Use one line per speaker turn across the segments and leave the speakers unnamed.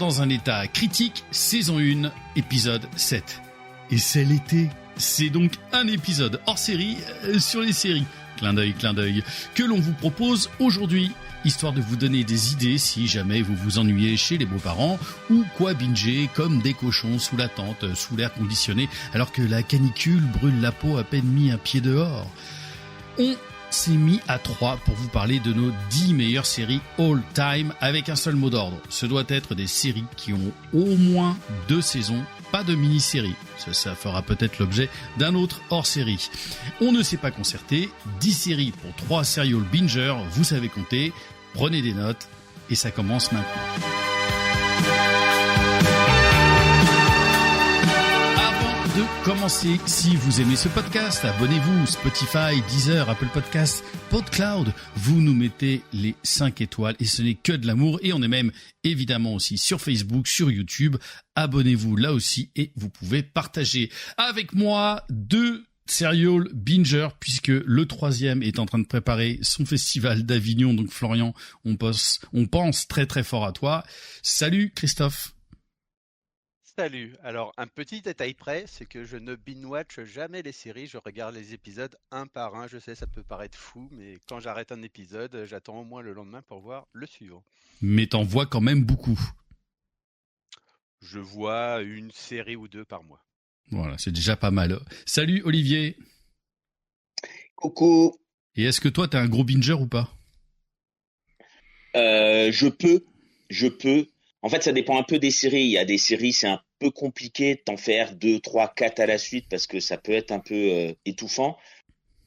dans un état critique, saison 1, épisode 7. Et c'est l'été. C'est donc un épisode hors série sur les séries. Clin d'œil, que l'on vous propose aujourd'hui, histoire de vous donner des idées si jamais vous vous ennuyez chez les beaux-parents ou quoi binger comme des cochons sous la tente, sous l'air conditionné, alors que la canicule brûle la peau à peine mis un pied dehors. On s'est mis à 3 pour vous parler de nos 10 meilleures séries all-time avec un seul mot d'ordre. Ce doit être des séries qui ont au moins 2 saisons, pas de mini-série. Ça fera peut-être l'objet d'un autre hors-série. On ne s'est pas concerté, 10 séries pour 3 serial bingers, vous savez compter, prenez des notes et ça commence maintenant. De commencer, si vous aimez ce podcast, abonnez-vous, Spotify, Deezer, Apple Podcasts, PodCloud, vous nous mettez les 5 étoiles et ce n'est que de l'amour et on est même évidemment aussi sur Facebook, sur YouTube, abonnez-vous là aussi et vous pouvez partager avec moi 2 serial bingers puisque le 3e est en train de préparer son festival d'Avignon, donc Florian, on pense très très fort à toi. Salut Christophe.
Salut. Alors, un petit détail près, c'est que je ne binge-watch jamais les séries, je regarde les épisodes un par un. Je sais, ça peut paraître fou, mais quand j'arrête un épisode, j'attends au moins le lendemain pour voir le suivant.
Mais t'en vois quand même beaucoup.
Je vois une série ou 2 par mois.
Voilà, c'est déjà pas mal. Salut Olivier.
Coucou.
Et est-ce que toi, t'es un gros binger ou pas ?
Je peux. En fait, ça dépend un peu des séries. Il y a des séries, c'est un peu compliqué de t'en faire 2, 3, 4 à la suite parce que ça peut être un peu étouffant.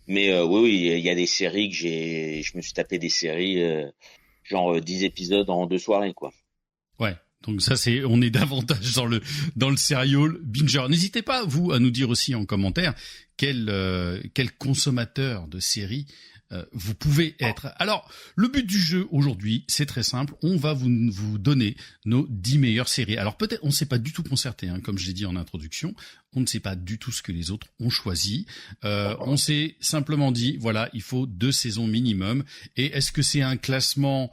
Mais oui, il y a des séries que je me suis tapé des séries genre 10 épisodes en 2 soirées, quoi.
Ouais. Donc ça, on est davantage dans le serial binger. N'hésitez pas, vous, à nous dire aussi en commentaire quel consommateur de séries vous pouvez être. Alors, le but du jeu aujourd'hui, c'est très simple. On va vous donner nos 10 meilleures séries. Alors peut-être, on ne s'est pas du tout concerté, comme je l'ai dit en introduction. On ne sait pas du tout ce que les autres ont choisi. On s'est simplement dit, voilà, il faut 2 saisons minimum. Et est-ce que c'est un classement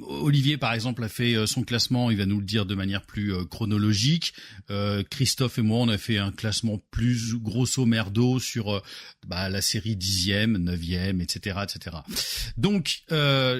Olivier, par exemple, a fait son classement, il va nous le dire de manière plus chronologique. Christophe et moi, on a fait un classement plus grosso merdo sur la série 10e, 9e, etc., etc. Donc,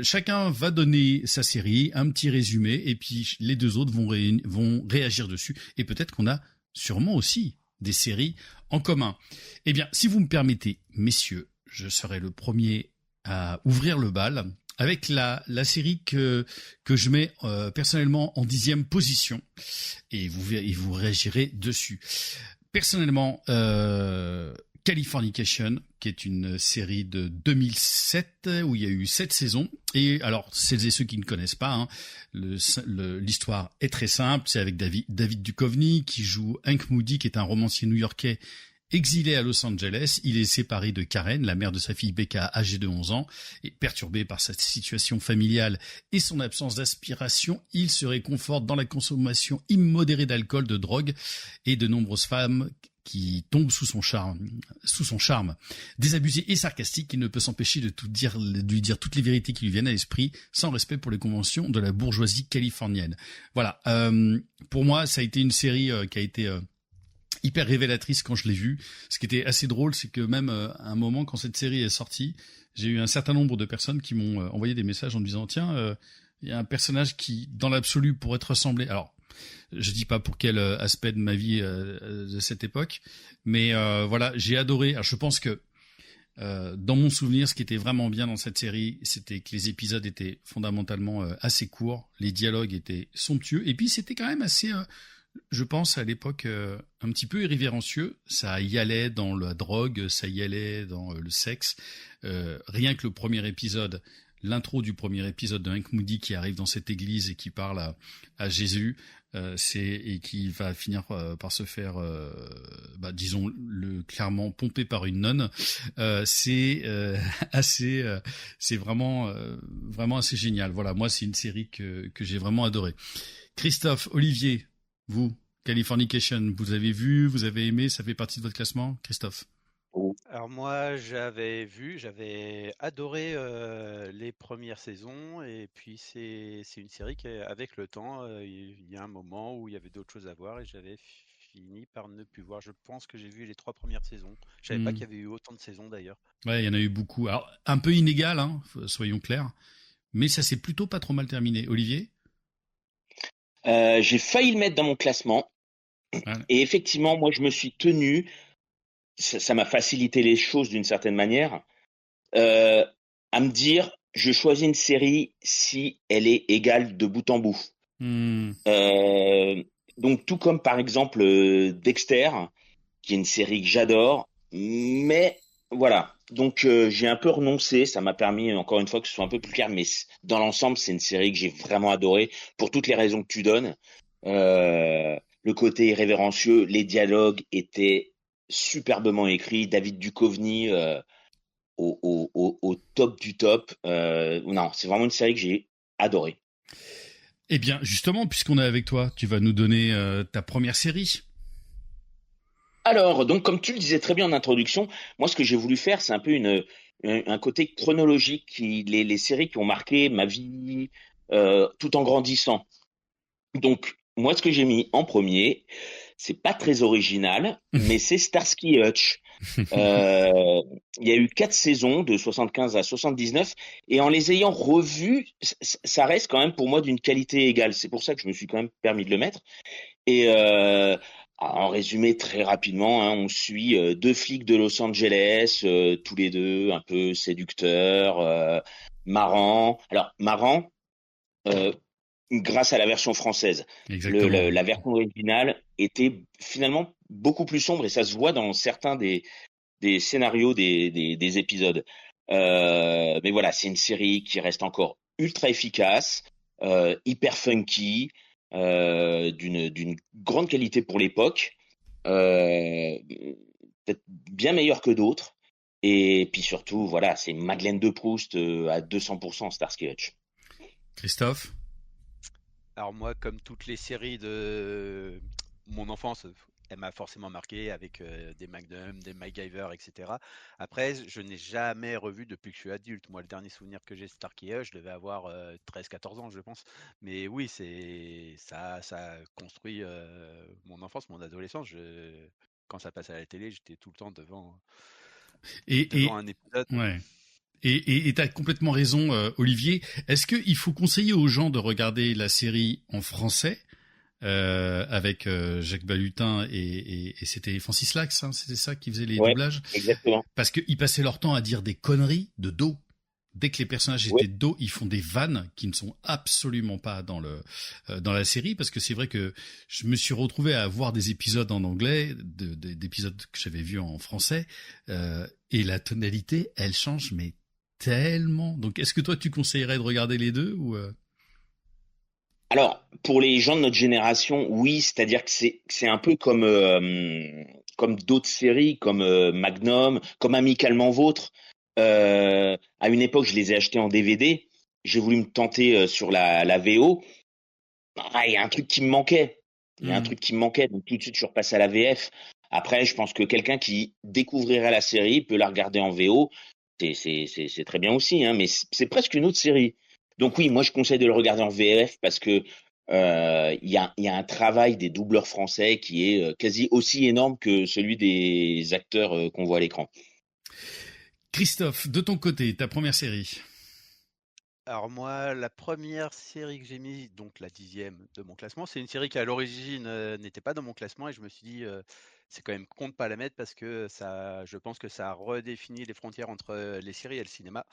chacun va donner sa série, un petit résumé, et puis les 2 autres vont réagir dessus. Et peut-être qu'on a sûrement aussi des séries en commun. Eh bien, si vous me permettez, messieurs, je serai le premier à ouvrir le bal avec la série que je mets personnellement en 10e position et vous réagirez dessus. Personnellement, Californication, qui est une série de 2007 où il y a eu 7 saisons. Et alors, celles et ceux qui ne connaissent pas, l'histoire est très simple. C'est avec David Duchovny qui joue Hank Moody, qui est un romancier new-yorkais exilé à Los Angeles. Il est séparé de Karen, la mère de sa fille Becca, âgée de 11 ans, et perturbé par sa situation familiale et son absence d'aspiration, il se réconforte dans la consommation immodérée d'alcool, de drogue et de nombreuses femmes qui tombent sous son charme. Désabusé et sarcastique, il ne peut s'empêcher de lui dire toutes les vérités qui lui viennent à l'esprit, sans respect pour les conventions de la bourgeoisie californienne. Voilà. Pour moi, ça a été une série qui a été hyper révélatrice quand je l'ai vue. Ce qui était assez drôle, c'est que même à un moment, quand cette série est sortie, j'ai eu un certain nombre de personnes qui m'ont envoyé des messages en me disant « Tiens, il y a un personnage qui, dans l'absolu, pourrait te ressembler. » Alors, je dis pas pour quel aspect de ma vie de cette époque, mais voilà, j'ai adoré. Alors, je pense que dans mon souvenir, ce qui était vraiment bien dans cette série, c'était que les épisodes étaient fondamentalement assez courts, les dialogues étaient somptueux, et puis c'était quand même assez... je pense à l'époque un petit peu irrévérencieux, ça y allait dans la drogue, ça y allait dans le sexe. Rien que le premier épisode, l'intro du premier épisode de Hank Moody qui arrive dans cette église et qui parle à Jésus, et qui va finir par se faire, disons-le clairement, pomper par une nonne. C'est vraiment assez génial. Voilà, moi c'est une série que j'ai vraiment adorée. Christophe, Olivier, vous, Californication, vous avez vu, vous avez aimé, ça fait partie de votre classement, Christophe?
Alors moi, j'avais adoré les premières saisons, et puis c'est une série qui, avec le temps, il y a un moment où il y avait d'autres choses à voir et j'avais fini par ne plus voir. Je pense que j'ai vu les 3 premières saisons. Je savais pas
Hmm.
qu'il y avait eu autant de saisons d'ailleurs.
Ouais, il y en a eu beaucoup. Alors, un peu inégal, hein, soyons clairs. Mais ça s'est plutôt pas trop mal terminé. Olivier?
J'ai failli le mettre dans mon classement.
Ouais.
Et effectivement, moi, je me suis tenu. Ça m'a facilité les choses d'une certaine manière. euh, à me dire, je choisis une série si elle est égale de bout en bout.
Hmm.
Euh, donc, tout comme par exemple Dexter, qui est une série que j'adore, mais voilà. Donc, j'ai un peu renoncé. Ça m'a permis, encore une fois, que ce soit un peu plus clair. Mais dans l'ensemble, c'est une série que j'ai vraiment adorée pour toutes les raisons que tu donnes. Le côté irrévérencieux, les dialogues étaient superbement écrits. David Duchovny au top du top. Non, c'est vraiment une série que j'ai adorée.
Eh bien, justement, puisqu'on est avec toi, tu vas nous donner ta première série.
Alors, donc, comme tu le disais très bien en introduction, moi, ce que j'ai voulu faire, c'est un peu un côté chronologique, les séries qui ont marqué ma vie tout en grandissant. Donc, moi, ce que j'ai mis en premier, c'est pas très original, mais c'est Starsky et Hutch. Euh, il y a eu 4 saisons de 75 à 79 et en les ayant revues, ça reste quand même pour moi d'une qualité égale. C'est pour ça que je me suis quand même permis de le mettre. Et en résumé très rapidement, hein, on suit deux flics de Los Angeles, tous les deux un peu séducteurs, marrants. Alors marrants euh, grâce à la version française.
Exactement.
La version originale était finalement beaucoup plus sombre et ça se voit dans certains des scénarios des épisodes. Mais voilà, c'est une série qui reste encore ultra efficace, hyper funky, d'une grande qualité pour l'époque, euh, peut-être bien meilleure que d'autres. Et puis surtout, voilà, c'est Madeleine de Proust à 200% Starsky Hutch.
Christophe?
Alors moi, comme toutes les séries de mon enfance, elle m'a forcément marqué avec des Magnum, des MacGyver, etc. Après, je n'ai jamais revu depuis que je suis adulte. Moi, le dernier souvenir que j'ai de Starkey Hutch, je devais avoir 13-14 ans, je pense. Mais oui, ça a construit mon enfance, mon adolescence. Quand ça passe à la télé, j'étais tout le temps devant
Et
un épisode.
ouais. Et t'as complètement raison, Olivier. Est-ce qu'il faut conseiller aux gens de regarder la série en français avec Jacques Balutin et c'était Francis Lax, hein, c'était ça qui faisait les
Ouais,
doublages,
exactement.
parce qu'ils passaient leur temps à dire des conneries de dos. Dès que les personnages
Ouais.
étaient de dos, ils font des vannes qui ne sont absolument pas dans la série, parce que c'est vrai que je me suis retrouvé à voir des épisodes en anglais, d'épisodes que j'avais vus en français, et la tonalité, elle change mais tellement. Donc, est-ce que toi tu conseillerais de regarder les deux ou
Alors, pour les gens de notre génération, oui, c'est-à-dire que c'est un peu comme d'autres séries, comme Magnum, comme Amicalement Vôtre. À une époque, je les ai achetés en DVD. J'ai voulu me tenter sur la VO. Ah, il y a un truc qui me manquait. Il y a un
Hmm.
truc qui me manquait. Donc tout de suite, je suis repassé à la VF. Après, je pense que quelqu'un qui découvrirait la série peut la regarder en VO. C'est très bien aussi, hein, mais c'est presque une autre série. Donc oui, moi je conseille de le regarder en VF parce que il y a un travail des doubleurs français qui est quasi aussi énorme que celui des acteurs qu'on voit à l'écran.
Christophe, de ton côté, ta première série?
Alors moi, la première série que j'ai mise, donc la 10e de mon classement, c'est une série qui à l'origine n'était pas dans mon classement et je me suis dit c'est quand même con de pas la mettre parce que je pense que ça a redéfini les frontières entre les séries et le cinéma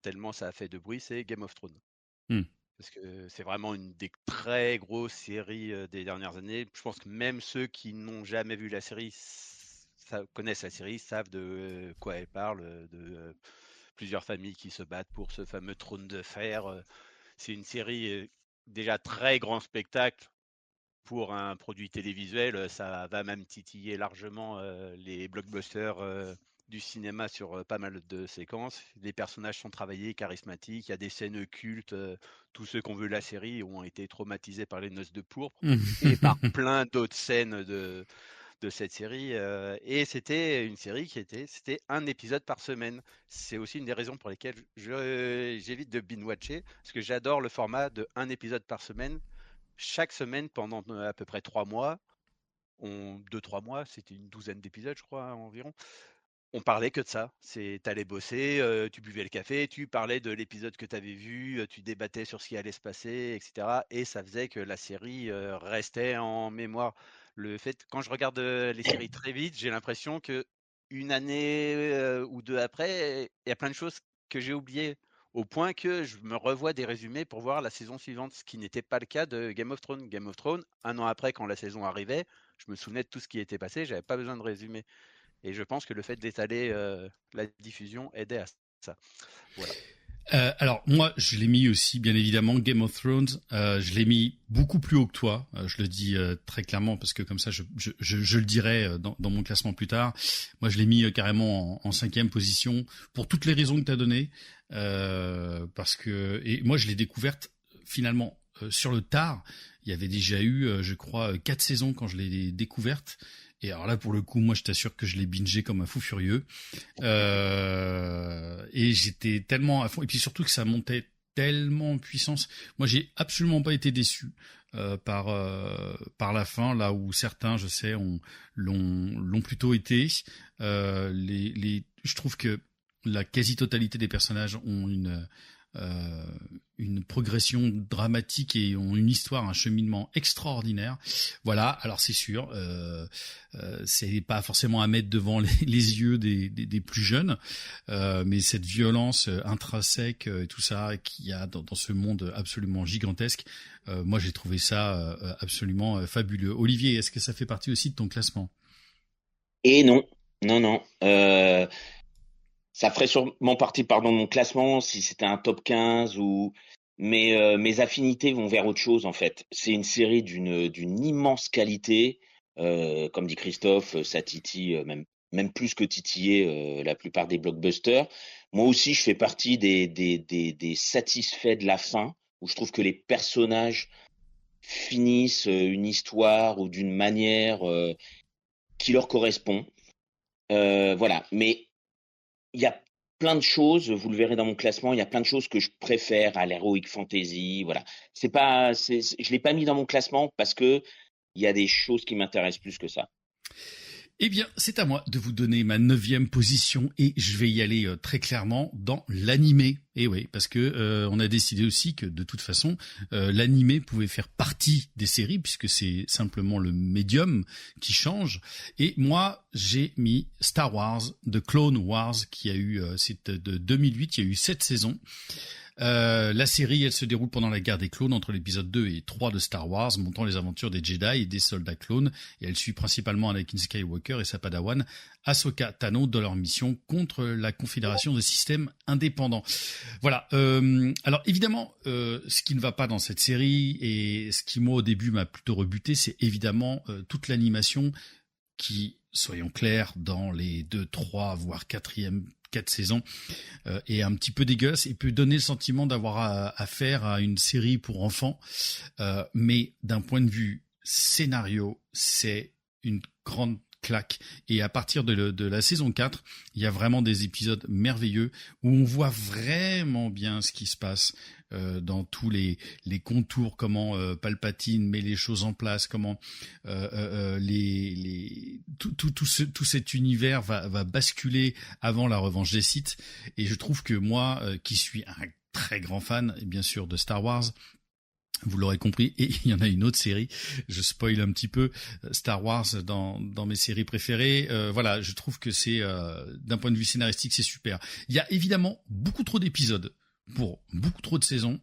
tellement ça a fait de bruit, c'est Game of Thrones.
Hmm.
Parce que c'est vraiment une des très grosses séries des dernières années. Je pense que même ceux qui n'ont jamais vu la série connaissent la série, savent de quoi elle parle, de plusieurs familles qui se battent pour ce fameux trône de fer. C'est une série déjà très grand spectacle pour un produit télévisuel. Ça va même titiller largement les blockbusters du cinéma sur pas mal de séquences. Les personnages sont travaillés, charismatiques. Il y a des scènes cultes. Tous ceux qui ont vu la série ont été traumatisés par les noces de pourpre et par plein d'autres scènes de cette série. Et c'était une série c'était un épisode par semaine. C'est aussi une des raisons pour lesquelles j'évite de binge-watcher, parce que j'adore le format de un épisode par semaine. Chaque semaine pendant à peu près 3 mois, 2-3 mois, c'était une douzaine d'épisodes, je crois, environ. On parlait que de ça. T'allais bosser, tu buvais le café, tu parlais de l'épisode que tu avais vu, tu débattais sur ce qui allait se passer, etc. Et ça faisait que la série restait en mémoire. Quand je regarde les séries très vite, j'ai l'impression que une année ou deux après, il y a plein de choses que j'ai oubliées, au point que je me revois des résumés pour voir la saison suivante, ce qui n'était pas le cas de Game of Thrones. Game of Thrones, un an après, quand la saison arrivait, je me souvenais de tout ce qui était passé, j'avais pas besoin de résumer. Et je pense que le fait d'étaler la diffusion aidait à ça. Voilà.
Alors moi, je l'ai mis aussi, bien évidemment, Game of Thrones. Je l'ai mis beaucoup plus haut que toi. Je le dis très clairement parce que comme ça, je le dirai dans mon classement plus tard. Moi, je l'ai mis carrément en 5e position pour toutes les raisons que tu as données. Parce que et moi, je l'ai découverte finalement sur le tard. Il y avait déjà eu, je crois, 4 saisons quand je l'ai découverte. Et alors là, pour le coup, moi, je t'assure que je l'ai bingé comme un fou furieux. Et j'étais tellement à fond. Et puis surtout que ça montait tellement en puissance. Moi, j'ai absolument pas été déçu par la fin, là où certains, je sais, l'ont plutôt été. Je trouve que la quasi-totalité des personnages ont une progression dramatique et ont une histoire, un cheminement extraordinaire. Voilà, alors c'est sûr, c'est pas forcément à mettre devant les yeux des plus jeunes, mais cette violence intrinsèque et tout ça qu'il y a dans ce monde absolument gigantesque, moi j'ai trouvé ça absolument fabuleux. Olivier, est-ce que ça fait partie aussi de ton classement?
Et non, non, non. Ça ferait sûrement partie, pardon, de mon classement si c'était un top 15 ou. Mais mes affinités vont vers autre chose en fait. C'est une série d'une immense qualité. Comme dit Christophe, ça titille même plus que titiller la plupart des blockbusters. Moi aussi, je fais partie des satisfaits de la fin, où je trouve que les personnages finissent une histoire ou d'une manière qui leur correspond. Voilà. Mais il y a plein de choses, vous le verrez dans mon classement, il y a plein de choses que je préfère à l'heroic fantasy, voilà. Je l'ai pas mis dans mon classement parce que il y a des choses qui m'intéressent plus que ça.
Eh bien, c'est à moi de vous donner ma 9e position et je vais y aller très clairement dans l'animé. Et oui, parce que on a décidé aussi que de toute façon, l'animé pouvait faire partie des séries puisque c'est simplement le médium qui change. Et moi, j'ai mis Star Wars, The Clone Wars, qui a eu, c'est de 2008, il y a eu 7 saisons. La série, elle se déroule pendant la guerre des clones entre l'épisode 2 et 3 de Star Wars, montrant les aventures des Jedi et des soldats clones, et elle suit principalement Anakin Skywalker et sa padawan Ahsoka Tano dans leur mission contre la Confédération de systèmes indépendants. Voilà. Alors évidemment, ce qui ne va pas dans cette série et ce qui moi au début m'a plutôt rebuté, c'est évidemment toute l'animation qui, soyons clairs, dans les 2, 3, voire 4 saisons, est un petit peu dégueulasse et peut donner le sentiment d'avoir affaire à une série pour enfants. Mais d'un point de vue scénario, c'est une grande claque. Et à partir de la saison 4, il y a vraiment des épisodes merveilleux où on voit vraiment bien ce qui se passe dans tous les contours, comment Palpatine met les choses en place, comment tout cet univers va basculer avant la revanche des Sith. Et je trouve que moi, qui suis un très grand fan, bien sûr, de Star Wars, vous l'aurez compris, et il y en a une autre série, je spoil un petit peu, Star Wars dans mes séries préférées. Voilà, je trouve que c'est, d'un point de vue scénaristique, c'est super. Il y a évidemment beaucoup trop d'épisodes pour beaucoup trop de saisons.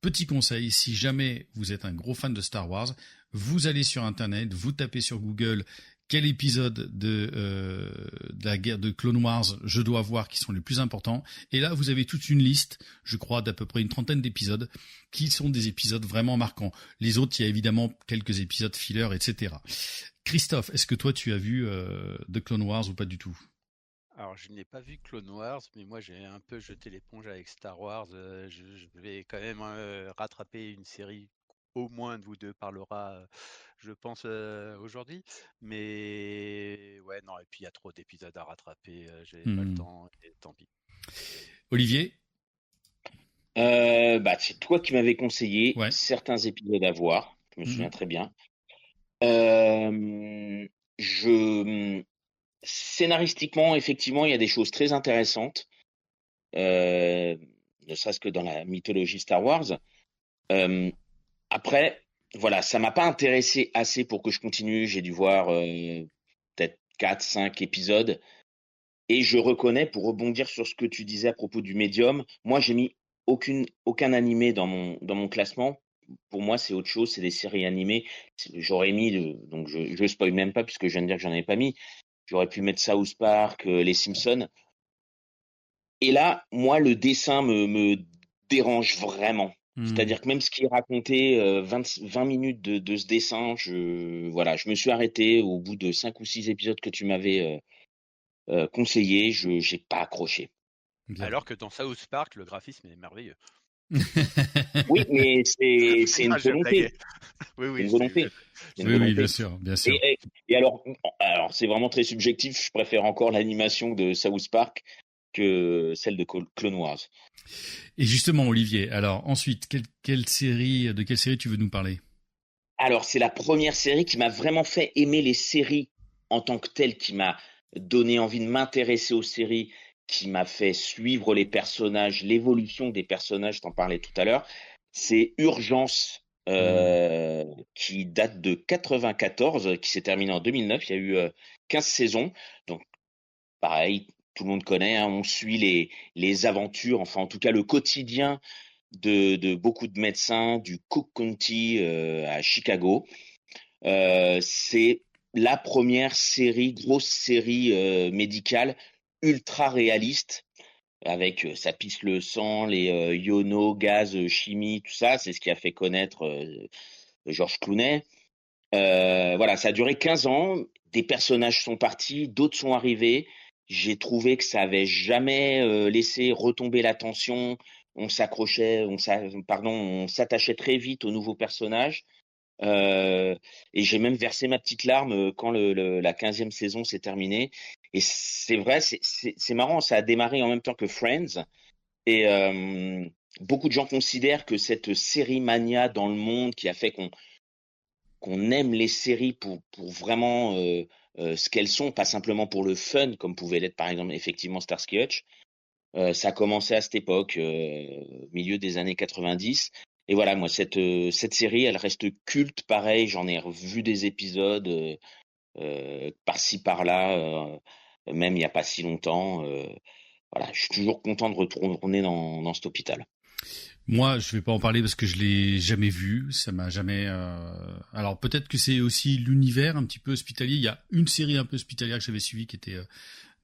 Petit conseil, si jamais vous êtes un gros fan de Star Wars, vous allez sur Internet, vous tapez sur Google quel épisode de la guerre de Clone Wars je dois voir qui sont les plus importants. Et là, vous avez toute une liste, je crois, d'à peu près une trentaine d'épisodes qui sont des épisodes vraiment marquants. Les autres, il y a évidemment quelques épisodes fillers, etc. Christophe, est-ce que toi, tu as vu The Clone Wars ou pas du tout?
Alors, je n'ai pas vu Clone Wars, mais moi j'ai un peu jeté l'éponge avec Star Wars. Je vais quand même rattraper une série au moins de vous deux parlera, je pense, aujourd'hui. Mais ouais, non, et puis il y a trop d'épisodes à rattraper, j'ai pas le temps, et tant pis.
Olivier?
Bah, c'est toi qui m'avais conseillé
Ouais.
certains épisodes à voir. Je me souviens
Mhm.
très bien. Euh, je Scénaristiquement, effectivement, il y a des choses très intéressantes. Euh, Ne serait-ce que dans la mythologie Star Wars. Euh, Après, voilà, ça m'a pas intéressé assez pour que je continue. J'ai dû voir peut-être 4, 5 épisodes. Et je reconnais, pour rebondir sur ce que tu disais à propos du médium, moi j'ai mis aucun animé dans mon classement. Pour moi, c'est autre chose, c'est des séries animées. J'aurais mis, donc je spoil même pas puisque je viens de dire que j'en avais pas mis. J'aurais pu mettre South Park, les Simpsons. Et là, moi, le dessin me dérange vraiment.
Mhm.
C'est-à-dire que même ce qui est raconté, 20 minutes de ce dessin, voilà, je me suis arrêté au bout de 5 ou 6 épisodes que tu m'avais conseillé, je j'ai pas accroché.
Bien.
Alors que dans South Park, le graphisme est merveilleux.
Oui, mais c'est une
Non, je blaguais.
volonté.
Oui,
C'est
oui,
une volonté. C'est une
Oui, oui, bien
volonté.
sûr, bien
Et,
sûr.
et, et alors c'est vraiment très subjectif. Je préfère encore l'animation de South Park que celle de Clone Wars.
Et justement, Olivier, alors ensuite, de quelle série tu veux nous parler?
Alors c'est la première série qui m'a vraiment fait aimer les séries en tant que telles, qui m'a donné envie de m'intéresser aux séries, qui m'a fait suivre les personnages, l'évolution des personnages. T'en parlais tout à l'heure. C'est Urgence.
Mhm.
Qui date de 94, qui s'est terminée en 2009. Il y a eu 15 saisons. Donc, pareil, tout le monde connaît, hein, on suit les aventures, enfin en tout cas le quotidien de beaucoup de médecins du Cook County à Chicago. C'est la première grosse série médicale ultra réaliste, avec ça pisse le sang, les ionos, gaz, chimie, tout ça. C'est ce qui a fait connaître George Clooney. Voilà, ça a duré 15 ans. Des personnages sont partis, d'autres sont arrivés. J'ai trouvé que ça avait jamais laissé retomber la tension. On s'attachait très vite aux nouveaux personnages. Euh, et j'ai même versé ma petite larme quand la 15e saison s'est terminée. Et c'est vrai, c'est marrant, ça a démarré en même temps que Friends. Et beaucoup de gens considèrent que cette série mania dans le monde qui a fait qu'on aime les séries pour vraiment ce qu'elles sont, pas simplement pour le fun, comme pouvait l'être par exemple effectivement Starsky Hutch. Ça a commencé à cette époque, milieu des années 90. Et voilà, moi, cette série, elle reste culte. Pareil, j'en ai revu des épisodes par-ci, par-là, même il n'y a pas si longtemps. Voilà, je suis toujours content de retourner dans cet hôpital.
Moi, je vais pas en parler parce que je l'ai jamais vu. Ça m'a jamais. Alors peut-être que c'est aussi l'univers un petit peu hospitalier. Il y a une série un peu hospitalière que j'avais suivie qui était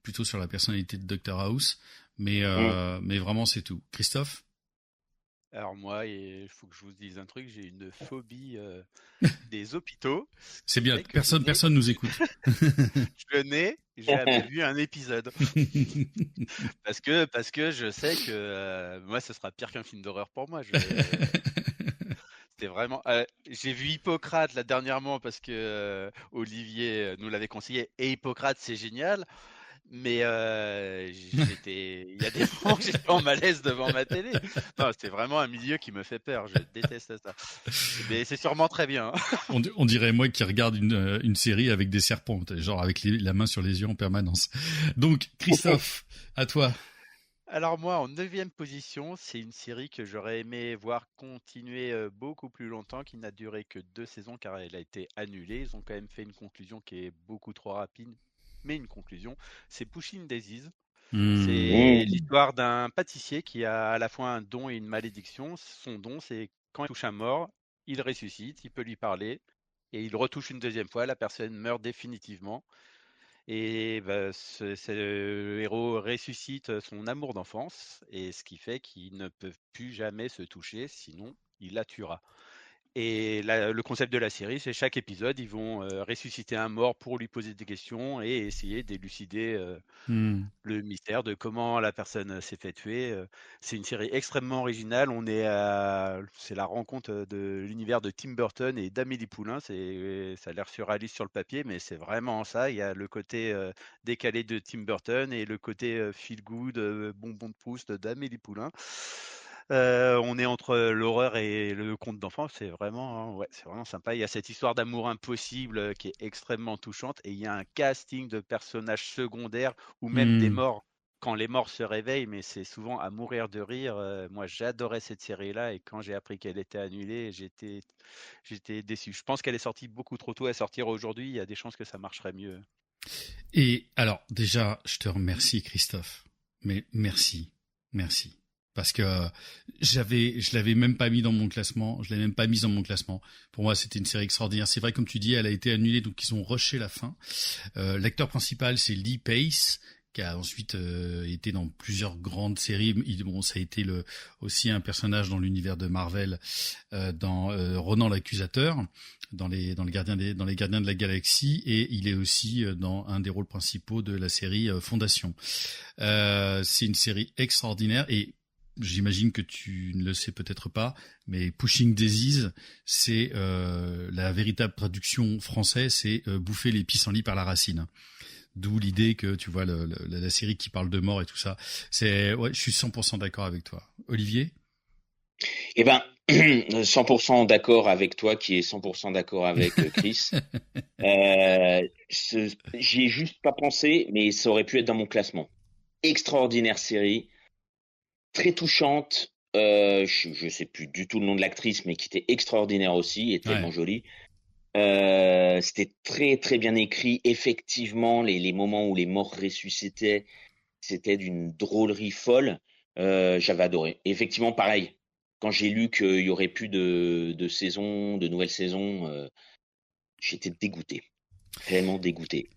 plutôt sur la personnalité de Dr House,
Hum.
mais vraiment c'est tout. Christophe?
Alors moi, il faut que je vous dise un truc, j'ai une phobie des hôpitaux, ce
C'est
qui
bien.
fait que
Personne nous écoute.
je n'ai jamais vu un épisode. Parce que je sais que moi, ce sera pire qu'un film d'horreur pour moi. C'était vraiment. J'ai vu Hippocrate là dernièrement parce que Olivier nous l'avait conseillé. Et Hippocrate, c'est génial. Mais il y a des moments où j'étais en malaise devant ma télé. Non, c'était vraiment un milieu qui me fait peur. Je déteste ça. Mais c'est sûrement très bien, hein.
On dirait moi qui regarde une série avec des serpents, genre avec la main sur les yeux en permanence. Donc, Christophe, à toi.
Alors moi, en neuvième position, c'est une série que j'aurais aimé voir continuer beaucoup plus longtemps, qui n'a duré que 2 saisons car elle a été annulée. Ils ont quand même fait une conclusion qui est beaucoup trop rapide, mais une conclusion. C'est Pushing Daisies. C'est
Hum.
l'histoire d'un pâtissier qui a à la fois un don et une malédiction. Son don, c'est quand il touche un mort, il ressuscite, il peut lui parler, et il retouche une deuxième fois, la personne meurt définitivement. Et bah, le héros ressuscite son amour d'enfance, et ce qui fait qu'ils ne peuvent plus jamais se toucher, sinon il la tuera. Et le concept de la série, c'est chaque épisode, ils vont ressusciter un mort pour lui poser des questions et essayer d'élucider le mystère de comment la personne s'est fait tuer. C'est une série extrêmement originale. C'est la rencontre de l'univers de Tim Burton et d'Amélie Poulain. Ça a l'air surréaliste sur le papier, mais c'est vraiment ça. Il y a le côté décalé de Tim Burton et le côté feel good, bonbon de Proust d'Amélie Poulain. On est entre l'horreur et le conte d'enfant, c'est vraiment sympa. Il y a cette histoire d'amour impossible qui est extrêmement touchante et il y a un casting de personnages secondaires ou même des morts quand les morts se réveillent, mais c'est souvent à mourir de rire. Moi, j'adorais cette série-là et quand j'ai appris qu'elle était annulée, j'étais déçu. Je pense qu'elle est sortie beaucoup trop tôt à sortir aujourd'hui. Il y a des chances que ça marcherait mieux.
Et alors, déjà, je te remercie, Christophe. Mais merci. Parce que je l'avais même pas mis dans mon classement. Je l'avais même pas mise dans mon classement. Pour moi, c'était une série extraordinaire. C'est vrai, comme tu dis, elle a été annulée, donc ils ont rushé la fin. L'acteur principal, c'est Lee Pace, qui a ensuite été dans plusieurs grandes séries. Ça a été aussi un personnage dans l'univers de Marvel, dans Ronan l'accusateur, dans les Gardiens de la Galaxie, et il est aussi dans un des rôles principaux de la série Fondation. C'est une série extraordinaire et j'imagine que tu ne le sais peut-être pas, mais Pushing Daisies, c'est la véritable traduction française, c'est bouffer les pissenlits par la racine. D'où l'idée que tu vois la série qui parle de mort et tout ça. Je suis 100% d'accord avec toi. Olivier ?
Eh ben, 100% d'accord avec toi, qui est 100% d'accord avec Chris. J'y ai juste pas pensé, mais ça aurait pu être dans mon classement. Extraordinaire série. Très touchante, je sais plus du tout le nom de l'actrice, mais qui était extraordinaire aussi et tellement jolie. C'était très très bien écrit. Effectivement, les moments où les morts ressuscitaient, c'était d'une drôlerie folle. J'avais adoré. Et effectivement, pareil. Quand j'ai lu qu'il y aurait plus de nouvelles saisons, j'étais dégoûté, réellement dégoûté.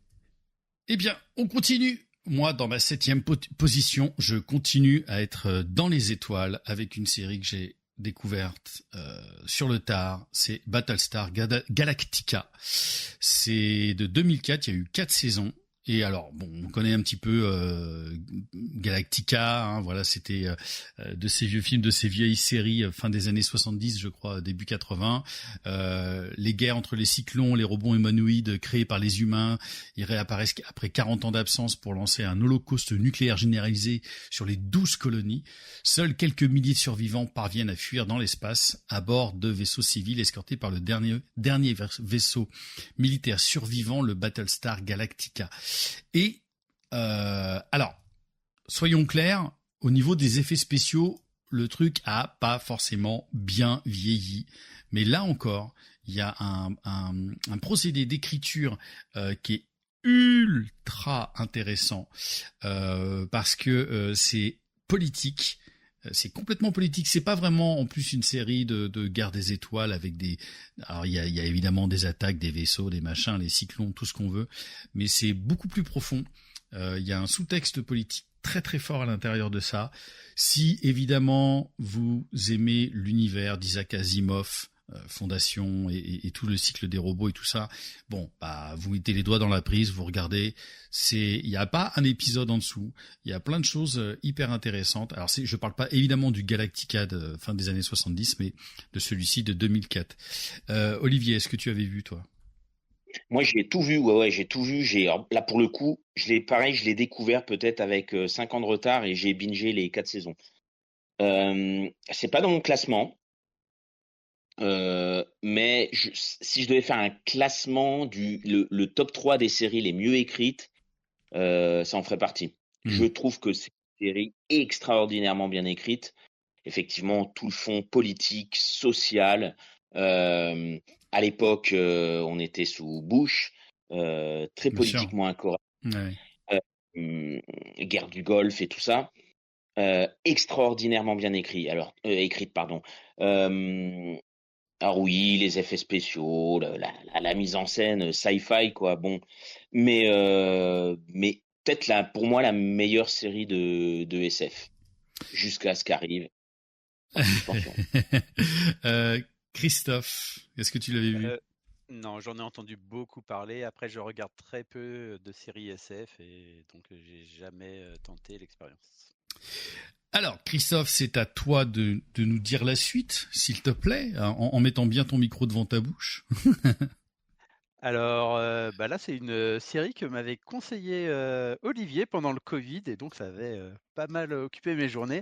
Eh bien, on continue. Moi, dans ma 7e position, je continue à être dans les étoiles avec une série que j'ai découverte sur le tard. C'est Battlestar Galactica. C'est de 2004, il y a eu 4 saisons. Et alors, bon, on connaît un petit peu Galactica, hein, voilà, c'était de ces vieux films, de ces vieilles séries fin des années 70, je crois, début 80. Les guerres entre les cyclones, les robots humanoïdes créés par les humains, ils réapparaissent après 40 ans d'absence pour lancer un holocauste nucléaire généralisé sur les 12 colonies. Seuls quelques milliers de survivants parviennent à fuir dans l'espace à bord de vaisseaux civils escortés par le dernier vaisseau militaire survivant, le Battlestar Galactica. Et alors, soyons clairs, au niveau des effets spéciaux, le truc a pas forcément bien vieilli. Mais là encore, il y a un procédé d'écriture qui est ultra intéressant parce que c'est politique. C'est complètement politique. C'est pas vraiment en plus une série de guerre des étoiles avec alors il y a évidemment des attaques, des vaisseaux, des machins, les cyclones, tout ce qu'on veut, mais c'est beaucoup plus profond. Il y a un sous-texte politique très très fort à l'intérieur de ça. Si évidemment vous aimez l'univers d'Isaac Asimov, Fondation et tout le cycle des robots et tout ça, bon, bah vous mettez les doigts dans la prise, vous regardez, il y a pas un épisode en dessous, il y a plein de choses hyper intéressantes. Alors je parle pas évidemment du Galactica de fin des années 70, mais de celui-ci de 2004. Olivier, est-ce que tu avais vu toi ?
Moi, j'ai tout vu, ouais, j'ai tout vu. Là, pour le coup, je l'ai découvert peut-être avec 5 ans de retard et j'ai bingé les 4 saisons. C'est pas dans mon classement. Mais si je devais faire un classement le top 3 des séries les mieux écrites, ça en ferait partie. Je trouve que c'est une série extraordinairement bien écrite. Effectivement, tout le fond politique, social. À l'époque, on était sous Bush, très politiquement incorrect. Ouais. Guerre du Golfe et tout ça. Extraordinairement bien écrite, pardon. Alors oui, les effets spéciaux, la mise en scène, sci-fi, quoi. Bon, mais peut-être pour moi la meilleure série de SF jusqu'à ce qu'arrive.
Christophe, est-ce que tu l'avais vu?
Non, j'en ai entendu beaucoup parler. Après, je regarde très peu de séries SF et donc j'ai jamais tenté l'expérience.
Alors, Christophe, c'est à toi de nous dire la suite, s'il te plaît, en mettant bien ton micro devant ta bouche.
Alors, là, c'est une série que m'avait conseillé Olivier pendant le Covid et donc ça avait pas mal occupé mes journées.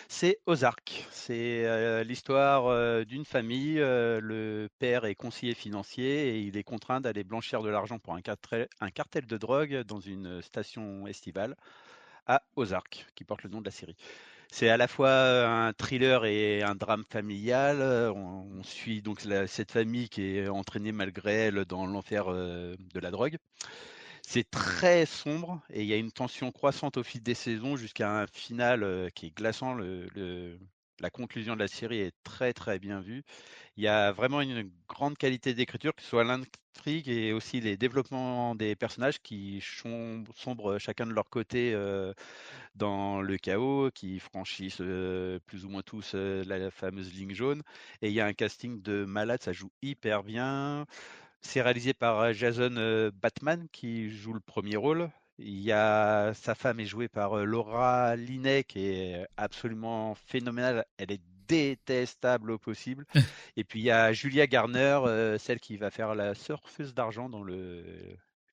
C'est Ozark. C'est l'histoire d'une famille. Le père est conseiller financier et il est contraint d'aller blanchir de l'argent pour un cartel de drogue dans une station estivale à Ozark, qui porte le nom de la série. C'est à la fois un thriller et un drame familial. On suit donc cette famille qui est entraînée malgré elle dans l'enfer de la drogue. C'est très sombre et il y a une tension croissante au fil des saisons jusqu'à un final qui est glaçant. La conclusion de la série est très très bien vue. Il y a vraiment une grande qualité d'écriture, que ce soit l'intrigue et aussi les développements des personnages qui sombrent chacun de leur côté dans le chaos, qui franchissent plus ou moins tous la fameuse ligne jaune. Et il y a un casting de malade, ça joue hyper bien. C'est réalisé par Jason Bateman qui joue le premier rôle. Il y a sa femme est jouée par Laura Linney qui est absolument phénoménale. Elle est détestable au possible. Et puis il y a Julia Garner, celle qui va faire la surfeuse d'argent dans le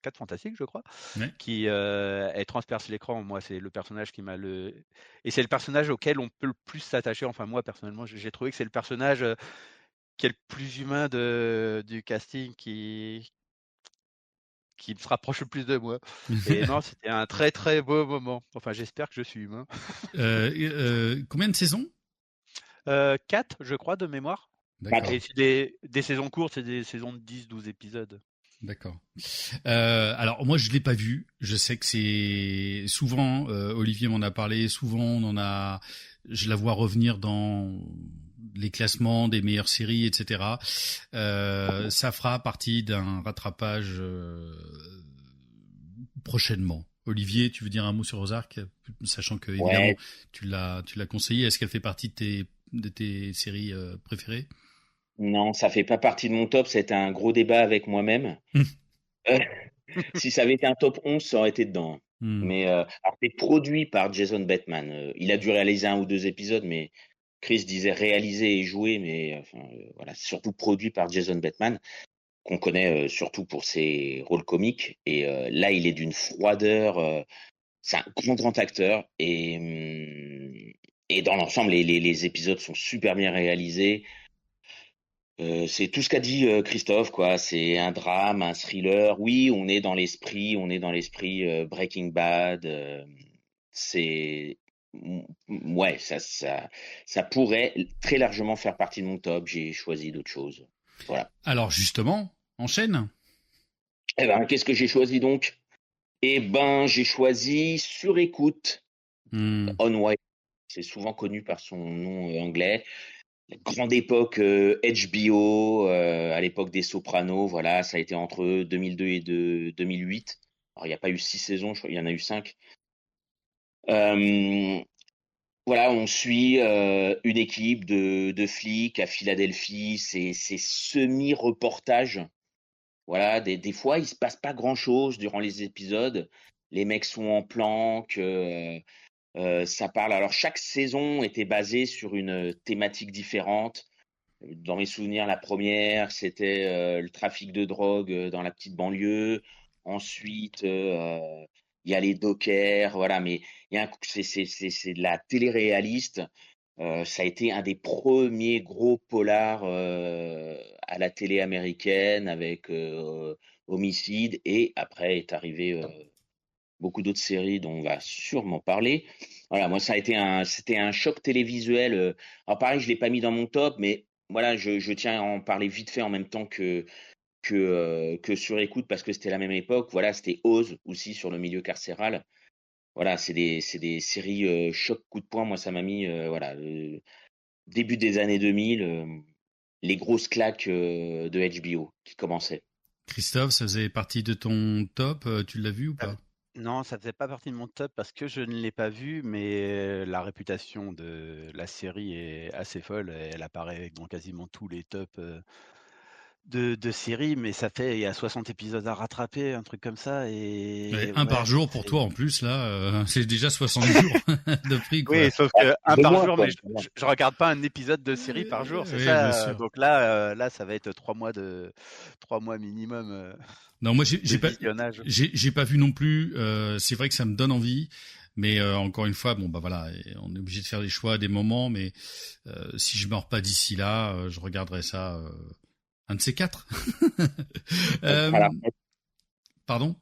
4 Fantastique, je crois,
Ouais.
qui elle transperce l'écran. Moi, c'est le personnage qui m'a et c'est le personnage auquel on peut le plus s'attacher. Enfin, moi personnellement, j'ai trouvé que c'est le personnage qui est le plus humain du casting, qui se rapproche le plus de moi. Et non, c'était un très très beau moment. Enfin, j'espère que je suis humain.
Combien de saisons?
4, je crois, de mémoire.
D'accord.
Et c'est des saisons courtes, c'est des saisons de 10-12 épisodes.
D'accord. Alors moi je l'ai pas vu. Je sais que c'est souvent Olivier m'en a parlé. Souvent je la vois revenir dans les classements des meilleures séries, etc. Ça fera partie d'un rattrapage prochainement. Olivier, tu veux dire un mot sur Ozark, sachant que évidemment
Ouais.
tu l'as conseillé. Est-ce qu'elle fait partie de tes séries préférées?
Non, ça fait pas partie de mon top. C'était un gros débat avec moi-même. Euh, Si ça avait été un top 11, ça aurait été dedans. Mais alors, c'est produit par Jason Bateman. Il a dû réaliser 1 ou 2 épisodes, mais Chris disait réaliser et jouer, mais enfin, voilà, c'est surtout produit par Jason Bateman, qu'on connaît surtout pour ses rôles comiques. Et là, il est d'une froideur. C'est un grand acteur et dans l'ensemble, les épisodes sont super bien réalisés. C'est tout ce qu'a dit Christophe, quoi. C'est un drame, un thriller. Oui, on est dans l'esprit Breaking Bad. C'est ouais, ça pourrait très largement faire partie de mon top. J'ai choisi d'autres choses. Voilà.
Alors justement, enchaîne.
Eh ben, qu'est-ce que j'ai choisi donc? Eh ben, j'ai choisi Sur écoute, On White. C'est souvent connu par son nom anglais. La grande époque HBO, à l'époque des Sopranos, voilà, ça a été entre 2002 et 2008. Alors, il n'y a pas eu 6 saisons, je crois, il y en a eu 5. Euh, voilà, on suit une équipe de flics à Philadelphie, c'est semi-reportage. Voilà, des fois, il se passe pas grand-chose durant les épisodes. Les mecs sont en planque, ça parle. Alors, chaque saison était basée sur une thématique différente. Dans mes souvenirs, la première, c'était le trafic de drogue dans la petite banlieue. Ensuite, il y a les dockers, voilà. Mais c'est de la télé-réaliste. Ça a été un des premiers gros polars à la télé américaine avec Homicide. Et après est arrivé beaucoup d'autres séries dont on va sûrement parler. Voilà, moi c'était un choc télévisuel. Alors pareil, je l'ai pas mis dans mon top, mais voilà, je tiens à en parler vite fait en même temps que sur écoute parce que c'était la même époque. Voilà, c'était Oz aussi sur le milieu carcéral. Voilà, c'est des séries choc coup de poing. Moi, ça m'a mis voilà début des années 2000, les grosses claques de HBO qui commençaient.
Christophe, ça faisait partie de ton top. Tu l'as vu ou pas?
Non, ça faisait pas partie de mon top parce que je ne l'ai pas vu, mais la réputation de la série est assez folle. Elle apparaît dans quasiment tous les tops de séries, mais il y a 60 épisodes à rattraper, un truc comme ça.
Ouais,
Et
un par
ouais,
jour pour toi en plus là, c'est déjà 60 jours de prix quoi.
oui, sauf que un
De
par
moi,
jour,
quoi.
mais je regarde pas un épisode de série par jour, c'est
Oui, bien
ça.
sûr.
Donc là, ça va être 3 mois minimum
Non, moi
de visionnage.
j'ai pas vu non plus. C'est vrai que ça me donne envie, mais encore une fois, bon bah voilà, et on est obligé de faire des choix à des moments, mais si je meurs pas d'ici là, je regarderai ça un de ces quatre.
Quand tu
Euh,
seras à la retraite.
pardon.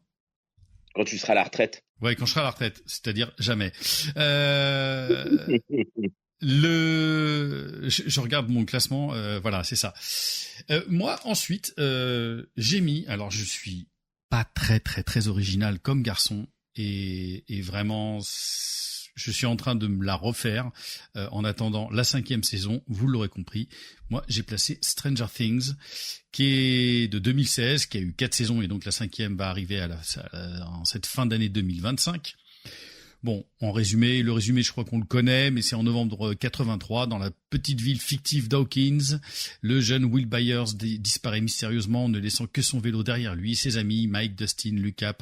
Quand tu seras à la retraite.
Ouais, quand je serai à la retraite, c'est-à-dire jamais. Je regarde mon classement, voilà, c'est ça. Moi, ensuite, j'ai mis, alors je suis pas très très très original comme garçon, et vraiment, je suis en train de me la refaire en attendant la 5e saison. Vous l'aurez compris, moi j'ai placé Stranger Things, qui est de 2016, qui a eu 4 saisons, et donc la 5e va arriver en cette fin d'année 2025. Bon, en résumé, le résumé, je crois qu'on le connaît, mais c'est en novembre 83, dans la petite ville fictive d'Hawkins. Le jeune Will Byers disparaît mystérieusement, ne laissant que son vélo derrière lui. Ses amis, Mike, Dustin, Lucas,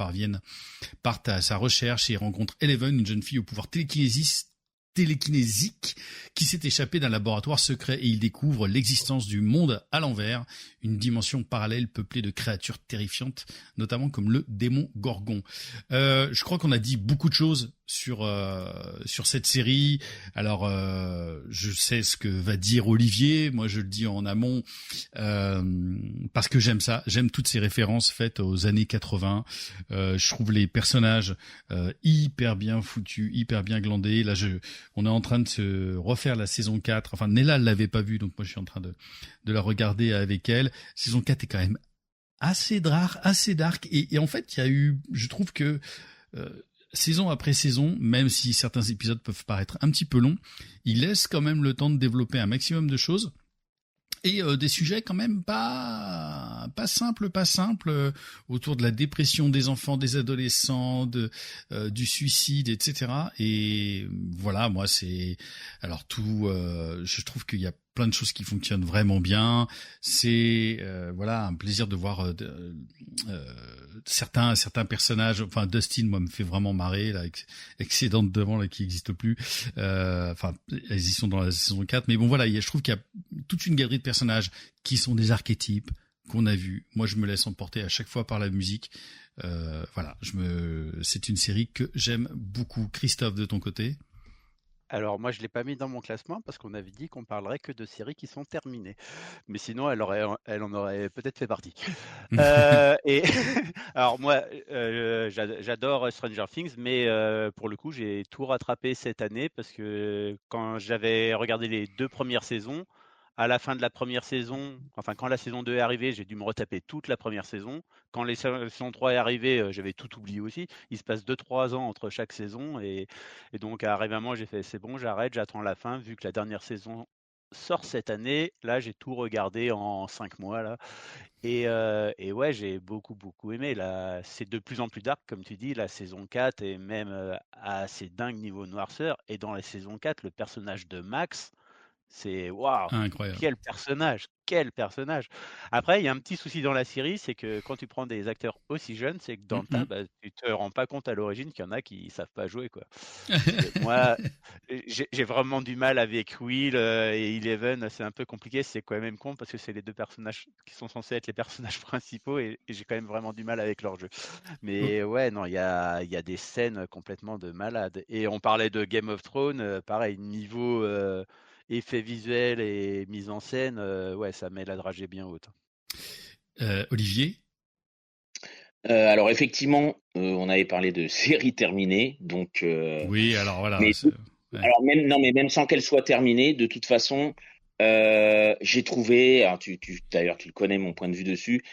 partent à sa recherche et rencontrent Eleven, une jeune fille au pouvoir télékinésique qui s'est échappée d'un laboratoire secret, et il découvre l'existence du monde à l'envers, une dimension parallèle peuplée de créatures terrifiantes, notamment comme le démon Gorgon. Je crois qu'on a dit beaucoup de choses sur cette série. Alors je sais ce que va dire Olivier, moi je le dis en amont parce que j'aime ça, j'aime toutes ces références faites aux années 80. Je trouve les personnages hyper bien foutus, hyper bien glandés. Là on est en train de se refaire la saison 4. Enfin Nella elle l'avait pas vue, donc moi je suis en train de la regarder avec elle. Saison 4 est quand même assez dark, et en fait il y a eu, je trouve que saison après saison, même si certains épisodes peuvent paraître un petit peu longs, il laisse quand même le temps de développer un maximum de choses. Et des sujets quand même pas simples, autour de la dépression des enfants, des adolescents, du suicide, etc. Et voilà, moi c'est alors tout. Je trouve qu'il y a plein de choses qui fonctionnent vraiment bien. C'est voilà un plaisir de voir certains personnages. Enfin Dustin, moi me fait vraiment marrer là, avec ses dents de devant là qui n'existent plus. Enfin elles y sont dans la saison 4, mais bon voilà, je trouve qu'il y a toute une galerie de personnages qui sont des archétypes qu'on a vus. Moi, je me laisse emporter à chaque fois par la musique. Voilà, c'est une série que j'aime beaucoup. Christophe, de ton côté?
Alors moi, je l'ai pas mis dans mon classement parce qu'on avait dit qu'on parlerait que de séries qui sont terminées. Mais sinon, elle en aurait peut-être fait partie. Et alors moi, j'adore Stranger Things, mais pour le coup, j'ai tout rattrapé cette année parce que quand j'avais regardé les 2 premières saisons, à la fin de la première saison, enfin quand la saison 2 est arrivée, j'ai dû me retaper toute la première saison. Quand la saison 3 est arrivée, j'avais tout oublié aussi. Il se passe 2-3 ans entre chaque saison, et donc arrivé un moment, j'ai fait c'est bon, j'arrête, j'attends la fin, vu que la dernière saison sort cette année. Là, j'ai tout regardé en 5 mois là. Et ouais, j'ai beaucoup, beaucoup aimé. Là, c'est de plus en plus dark, comme tu dis. La saison 4 est même assez dingue niveau noirceur. Et dans la saison 4, le personnage de Max, c'est waouh,
Incroyable.
quel personnage, quel personnage. Après, il y a un petit souci dans la série, c'est que quand tu prends des acteurs aussi jeunes, c'est que dans le tas, bah, tu te rends pas compte à l'origine qu'il y en a qui savent pas jouer, quoi. Donc moi, j'ai vraiment du mal avec Will et Eleven. C'est un peu compliqué, c'est quand même con parce que c'est les 2 personnages qui sont censés être les personnages principaux, et j'ai quand même vraiment du mal avec leur jeu. Mais ouais, non, il y a des scènes complètement de malade. Et on parlait de Game of Thrones, pareil, niveau effets visuels et mise en scène, ouais, ça met la dragée bien haute.
Olivier?
Alors effectivement, on avait parlé de séries terminées, donc.
Oui, alors voilà.
Mais,
Ouais.
alors même sans qu'elle soit terminée, de toute façon, j'ai trouvé. Alors d'ailleurs, tu le connais mon point de vue dessus.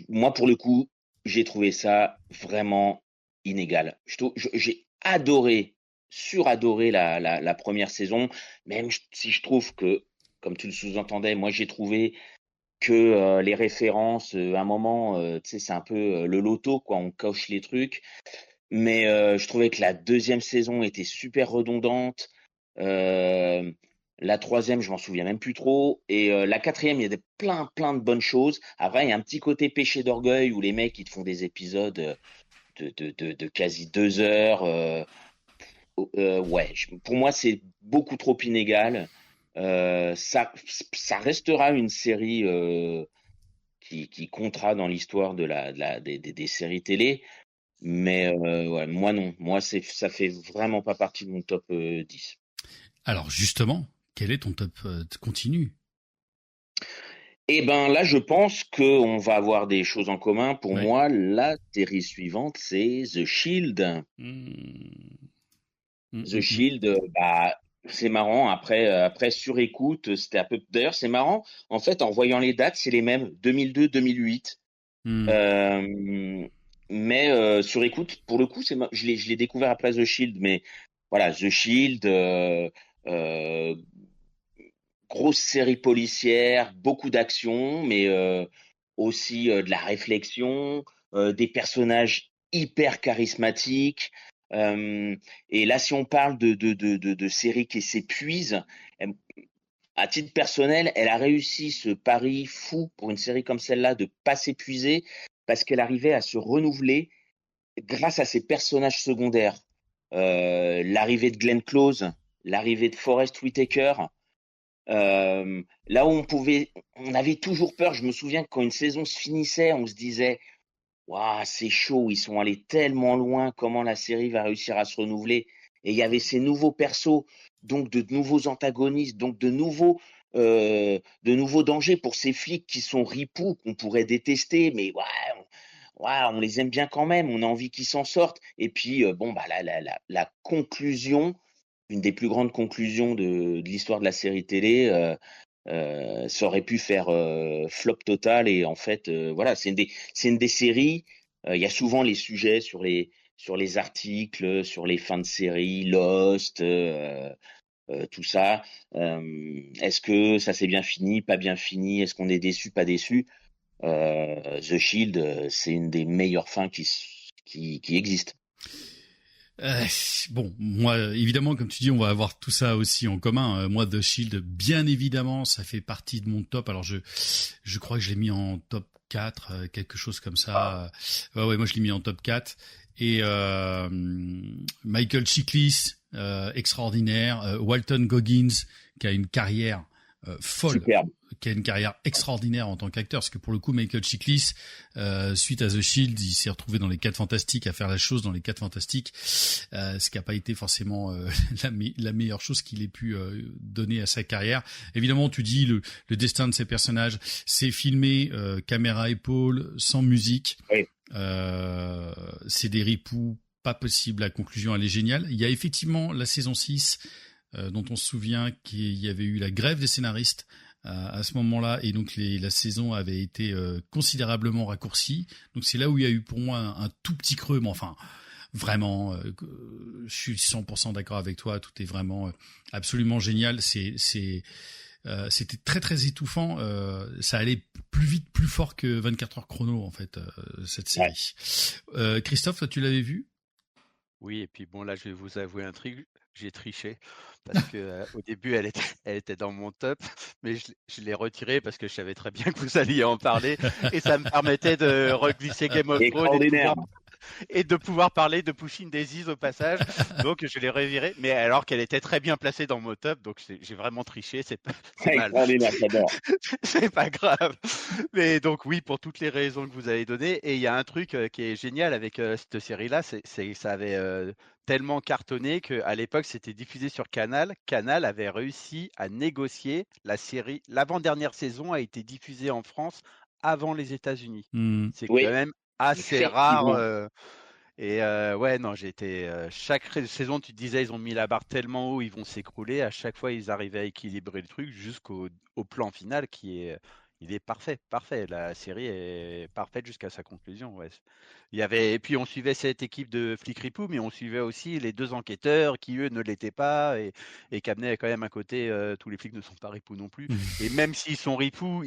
Moi, pour le coup, j'ai trouvé ça vraiment inégal. J'ai suradoré la première saison, même si je trouve que, comme tu le sous-entendais, moi j'ai trouvé que les références, à un moment, tu sais, c'est un peu le loto, quoi. On coche les trucs. mais je trouvais que la deuxième saison était super redondante. Euh, la troisième, je m'en souviens même plus trop. Et la quatrième, il y a plein de bonnes choses. Après, il y a un petit côté péché d'orgueil où les mecs, ils te font des épisodes de quasi 2 heures. Ouais, pour moi, c'est beaucoup trop inégal. Ça restera une série qui comptera dans l'histoire des séries télé. Mais ouais, moi non. Moi, ça fait vraiment pas partie de mon top 10.
Alors justement, quel est ton top continu?
Eh ben là, je pense qu'on va avoir des choses en commun. Pour
Ouais.
moi, la série suivante, c'est The Shield.
Mmh.
The Shield, bah, c'est marrant. Après sur écoute, c'était un peu. D'ailleurs, c'est marrant. En fait, en voyant les dates, c'est les mêmes 2002-2008.
Mmh.
Mais sur écoute, pour le coup, je l'ai découvert après The Shield. Mais voilà, The Shield, euh, grosse série policière, beaucoup d'action, mais aussi de la réflexion, des personnages hyper charismatiques. Euh, et là, si on parle de séries qui s'épuisent, à titre personnel, elle a réussi ce pari fou pour une série comme celle-là de pas s'épuiser parce qu'elle arrivait à se renouveler grâce à ses personnages secondaires. L'arrivée de Glenn Close, l'arrivée de Forest Whitaker, là où on avait toujours peur. Je me souviens que quand une saison se finissait, on se disait, waouh, c'est chaud, ils sont allés tellement loin, comment la série va réussir à se renouveler. Et il y avait ces nouveaux persos, donc de nouveaux antagonistes, donc de nouveaux dangers pour ces flics qui sont ripoux, qu'on pourrait détester, mais on les aime bien quand même, on a envie qu'ils s'en sortent. Et puis, bon, bah, la conclusion, une des plus grandes conclusions de l'histoire de la série télé, ça aurait pu faire flop total. Et en fait, voilà, c'est une des séries. Il y a souvent les sujets sur les articles, sur les fins de série, Lost, tout ça. Est-ce que ça s'est bien fini, pas bien fini? Est-ce qu'on est déçu, pas déçu? The Shield, c'est une des meilleures fins qui existent.
Euh, bon, moi, évidemment, comme tu dis, on va avoir tout ça aussi en commun. Moi, The Shield, bien évidemment, ça fait partie de mon top. Alors, je crois que je l'ai mis en top 4, quelque chose comme ça. Ouais, moi, je l'ai mis en top 4. Et Michael Chiklis, extraordinaire. Walton Goggins, qui a une carrière folle,
Superbe.
qui a une carrière extraordinaire en tant qu'acteur, parce que pour le coup, Michael Chiklis, suite à The Shield, il s'est retrouvé dans les 4 Fantastiques, à faire la chose dans les 4 Fantastiques, ce qui n'a pas été forcément la meilleure chose qu'il ait pu donner à sa carrière. Évidemment, tu dis le destin de ces personnages, c'est filmé caméra épaule, sans musique.
Oui.
C'est des ripoux pas possible, la conclusion elle est géniale. Il y a effectivement la saison 6 dont on se souvient qu'il y avait eu la grève des scénaristes à ce moment-là, et donc la saison avait été considérablement raccourcie. Donc c'est là où il y a eu pour moi un tout petit creux, mais enfin vraiment, je suis 100% d'accord avec toi. Tout est vraiment absolument génial. C'était très très étouffant. Ça allait plus vite, plus fort que 24 heures chrono en fait, cette série. Christophe, toi tu l'avais vu?
Oui, et puis bon, là, je vais vous avouer un truc, j'ai triché parce que au début, elle était dans mon top, mais je l'ai retirée parce que je savais très bien que vous alliez en parler et ça me permettait de reglisser Game of Thrones
Extraordinaire.
et de pouvoir parler de Pushing Daisies au passage. Donc, je l'ai revirée, mais alors qu'elle était très bien placée dans mon top, donc j'ai vraiment triché, c'est mal.
Extraordinaire, j'adore.
C'est pas grave. Mais donc oui, pour toutes les raisons que vous avez données. Et il y a un truc qui est génial avec cette série-là, ça avait tellement cartonné qu'à l'époque, c'était diffusé sur Canal. Canal avait réussi à négocier la série. L'avant-dernière saison a été diffusée en France avant les États-Unis.
Hmm.
C'est quand
Oui,
même assez rare.
effectivement.
Et ouais, non, chaque saison, tu te disais, ils ont mis la barre tellement haut, ils vont s'écrouler. À chaque fois, ils arrivaient à équilibrer le truc jusqu'au plan final il est parfait, parfait. La série est parfaite jusqu'à sa conclusion. Ouais. Et puis on suivait cette équipe de flics ripoux, mais on suivait aussi les 2 enquêteurs qui eux ne l'étaient pas et qui amenaient quand même un côté, tous les flics ne sont pas ripoux non plus. Et même s'ils sont ripoux,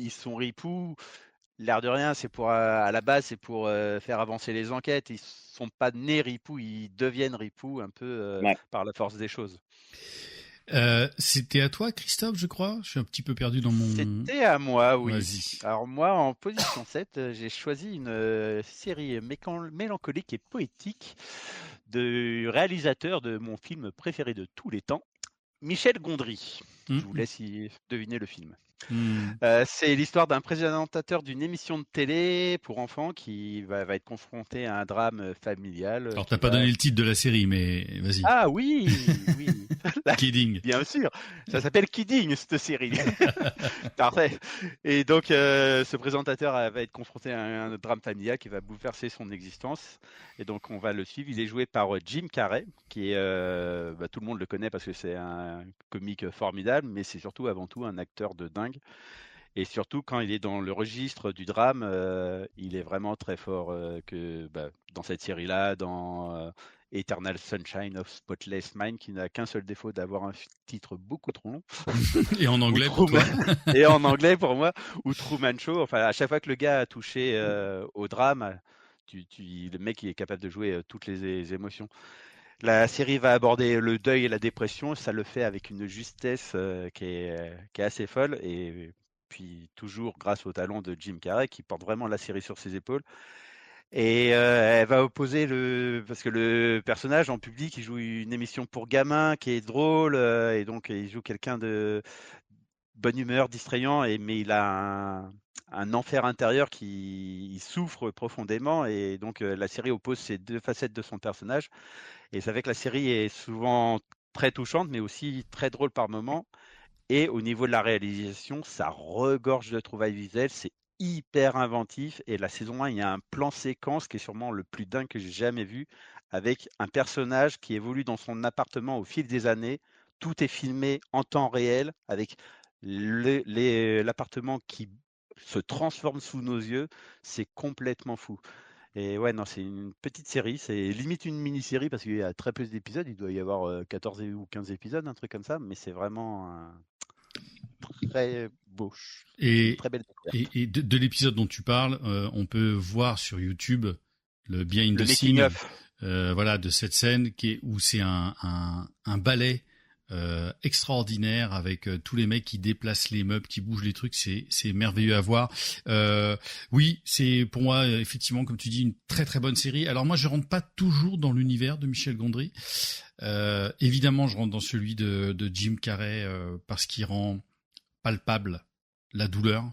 l'air de rien, c'est pour à la base, c'est pour faire avancer les enquêtes. Ils sont pas nés ripoux, ils deviennent ripoux un peu
Ouais.
par la force des choses.
C'était à toi, Christophe, je crois. Je suis un petit peu perdu dans mon...
C'était à moi, oui.
Vas-y.
Alors moi, en position 7, j'ai choisi une série mélancolique et poétique du réalisateur de mon film préféré de tous les temps, Michel Gondry. Je vous laisse y deviner le film. C'est l'histoire d'un présentateur d'une émission de télé pour enfants qui va être confronté à un drame familial.
Alors, t'as pas donné le titre de la série, mais vas-y.
Ah oui, oui.
Kidding.
Bien sûr. Ça s'appelle Kidding, cette série. Parfait. Et donc, ce présentateur va être confronté à un drame familial qui va bouleverser son existence. Et donc, on va le suivre. Il est joué par Jim Carrey, qui est, tout le monde le connaît parce que c'est un comique formidable, mais c'est surtout, avant tout, un acteur de dingue. Et surtout, quand il est dans le registre du drame, il est vraiment très fort dans cette série-là, dans Eternal Sunshine of Spotless Mind, qui n'a qu'un seul défaut d'avoir un titre beaucoup trop long.
Et en anglais pour toi.
Et en anglais pour moi, ou Truman Show. Enfin, à chaque fois que le gars a touché au drame, le mec il est capable de jouer toutes les émotions. La série va aborder le deuil et la dépression. Ça le fait avec une justesse qui est assez folle. Et puis toujours grâce au talent de Jim Carrey qui porte vraiment la série sur ses épaules. Et elle va opposer parce que le personnage en public, il joue une émission pour gamins qui est drôle et donc il joue quelqu'un de bonne humeur, distrayant, mais il a un enfer intérieur qui il souffre profondément et donc la série oppose ces deux facettes de son personnage et ça fait que la série est souvent très touchante mais aussi très drôle par moments. Et au niveau de la réalisation, ça regorge de trouvailles visuelles, c'est hyper inventif. Et la saison 1, il y a un plan séquence qui est sûrement le plus dingue que j'ai jamais vu, avec un personnage qui évolue dans son appartement au fil des années. Tout est filmé en temps réel, avec l'appartement qui se transforme sous nos yeux. C'est complètement fou. Et ouais, non, c'est une petite série, c'est limite une mini-série parce qu'il y a très peu d'épisodes, il doit y avoir 14 ou 15 épisodes, un truc comme ça, mais c'est vraiment très beau.
Et,
très belle découverte.
Et de l'épisode dont tu parles, on peut voir sur YouTube le behind the scene, voilà, de cette scène où c'est un ballet extraordinaire avec tous les mecs qui déplacent les meubles, qui bougent les trucs, c'est merveilleux à voir. Oui, c'est pour moi effectivement, comme tu dis, une très très bonne série. Alors moi, je rentre pas toujours dans l'univers de Michel Gondry. Évidemment, je rentre dans celui de Jim Carrey parce qu'il rend palpable la douleur.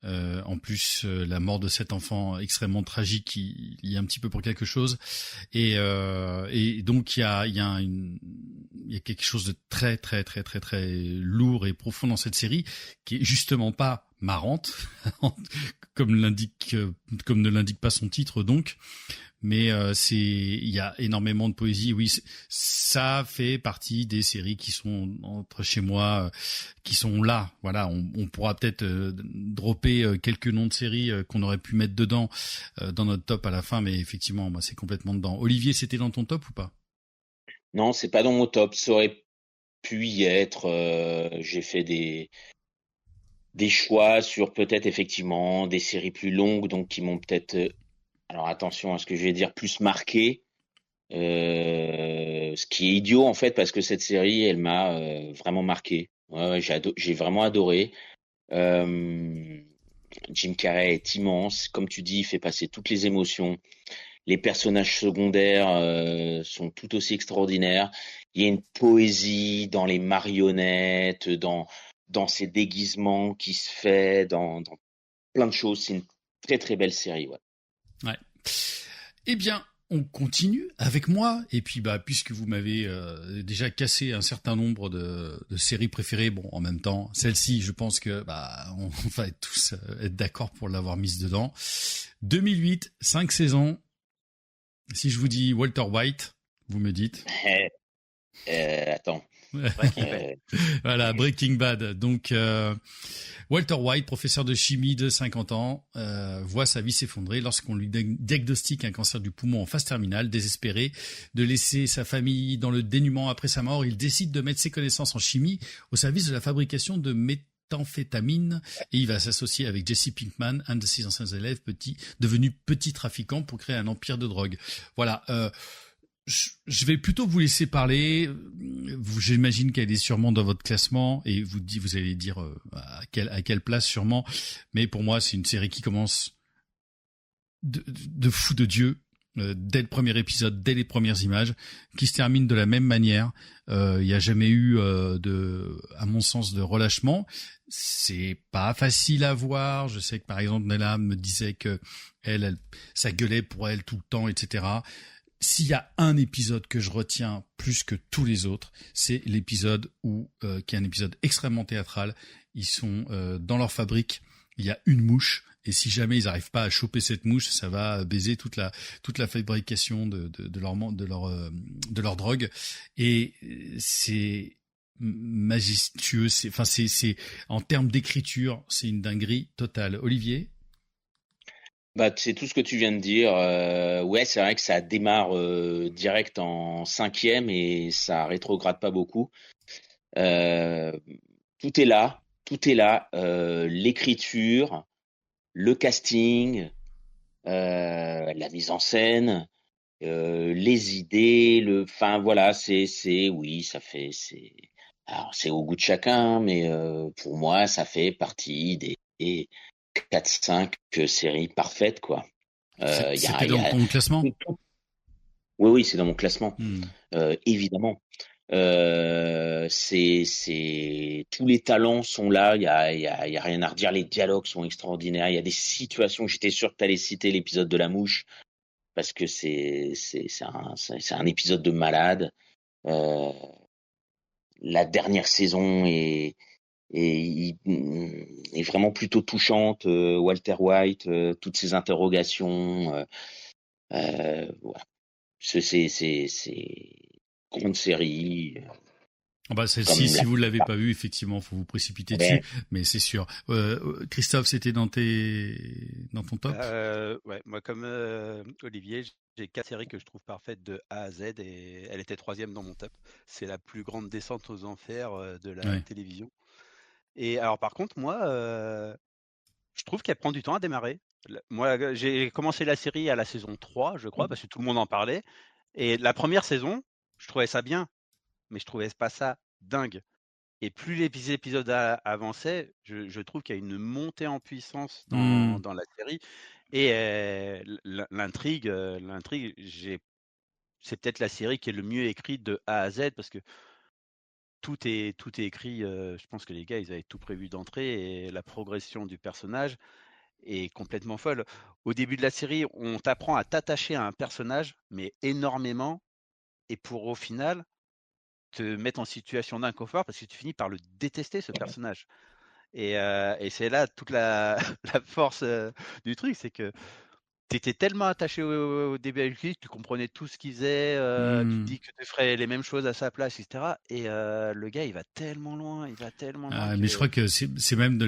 En plus, la mort de cet enfant extrêmement tragique, il y a un petit peu pour quelque chose, et donc il y a quelque chose de très très très très très lourd et profond dans cette série, qui est justement pas marrante, comme ne l'indique pas son titre donc. Mais il y a énormément de poésie. Oui, ça fait partie des séries qui sont entre chez moi, qui sont là. Voilà, on pourra peut-être dropper quelques noms de séries qu'on aurait pu mettre dedans dans notre top à la fin, mais effectivement, moi, c'est complètement dedans. Olivier, c'était dans ton top ou pas?
Non, c'est pas dans mon top. Ça aurait pu y être. J'ai fait des choix sur peut-être effectivement des séries plus longues, donc qui m'ont peut-être alors attention à ce que je vais dire, plus marqué, ce qui est idiot en fait parce que cette série, elle m'a vraiment marqué. Ouais, j'ai vraiment adoré. Jim Carrey est immense, comme tu dis, il fait passer toutes les émotions. Les personnages secondaires sont tout aussi extraordinaires. Il y a une poésie dans les marionnettes, dans ces déguisements qui se fait, dans plein de choses. C'est une très très belle série, ouais.
Ouais. Eh bien, on continue avec moi. Et puis, puisque vous m'avez déjà cassé un certain nombre de séries préférées, bon, en même temps, celle-ci, je pense que on va tous être d'accord pour l'avoir mise dedans. 2008, 5 saisons. Si je vous dis Walter White, vous me dites.
Attends.
Voilà, Breaking Bad. Donc, Walter White, professeur de chimie de 50 ans, voit sa vie s'effondrer lorsqu'on lui diagnostique un cancer du poumon en phase terminale. Désespéré de laisser sa famille dans le dénuement après sa mort, il décide de mettre ses connaissances en chimie au service de la fabrication de méthamphétamine et il va s'associer avec Jesse Pinkman, un de ses anciens élèves, devenu petit trafiquant pour créer un empire de drogue. Voilà. Je vais plutôt vous laisser parler. J'imagine qu'elle est sûrement dans votre classement et vous allez dire à quelle place sûrement. Mais pour moi, c'est une série qui commence de fou de Dieu dès le premier épisode, dès les premières images, qui se termine de la même manière. Il n'y a jamais eu à mon sens, de relâchement. C'est pas facile à voir. Je sais que par exemple Nella me disait que ça gueulait pour elle tout le temps, etc. S'il y a un épisode que je retiens plus que tous les autres, c'est l'épisode qui est un épisode extrêmement théâtral. Ils sont dans leur fabrique, il y a une mouche, et si jamais ils n'arrivent pas à choper cette mouche, ça va baiser toute la fabrication de leur drogue. Et c'est majestueux. C'est en termes d'écriture, c'est une dinguerie totale. Olivier?
Bah, c'est tout ce que tu viens de dire. Ouais, c'est vrai que ça démarre direct en 5e et ça rétrograde pas beaucoup. Tout est là. L'écriture, le casting, la mise en scène, les idées, enfin voilà, oui, alors c'est au goût de chacun, mais pour moi, ça fait partie des 4-5 séries parfaites, quoi.
C'était dans ton classement?
Oui, c'est dans mon classement. Évidemment. Tous les talents sont là, il y a rien à redire, les dialogues sont extraordinaires, il y a des situations, j'étais sûr que tu allais citer l'épisode de la mouche, parce que c'est un épisode de malade. La dernière saison est vraiment plutôt touchante. Walter White, toutes ses interrogations, voilà. C'est grande série.
Celle-ci, si vous ne l'avez pas vue, effectivement, faut vous précipiter dessus, mais c'est sûr. Christophe, c'était dans ton top?
Ouais, moi comme Olivier, j'ai 4 séries que je trouve parfaites de A à Z et elle était 3e dans mon top. C'est la plus grande descente aux enfers de la télévision. Et alors par contre, moi, je trouve qu'elle prend du temps à démarrer. Moi, j'ai commencé la série à la saison 3, je crois, parce que tout le monde en parlait. Et la première saison, je trouvais ça bien, mais je trouvais pas ça dingue. Et plus les épisodes avançaient, je trouve qu'il y a une montée en puissance dans la série. Et l'intrigue, c'est peut-être la série qui est le mieux écrite de A à Z parce que tout est écrit. Je pense que les gars, ils avaient tout prévu d'entrée et la progression du personnage est complètement folle. Au début de la série, on t'apprend à t'attacher à un personnage, mais énormément, et pour au final te mettre en situation d'inconfort parce que tu finis par le détester, ce personnage. Et c'est là toute la force du truc, c'est que tu étais tellement attaché au début avec lui, tu comprenais tout ce qu'il faisait, tu te dis que tu ferais les mêmes choses à sa place, etc. Et le gars, il va tellement loin,
Mais je crois que c'est même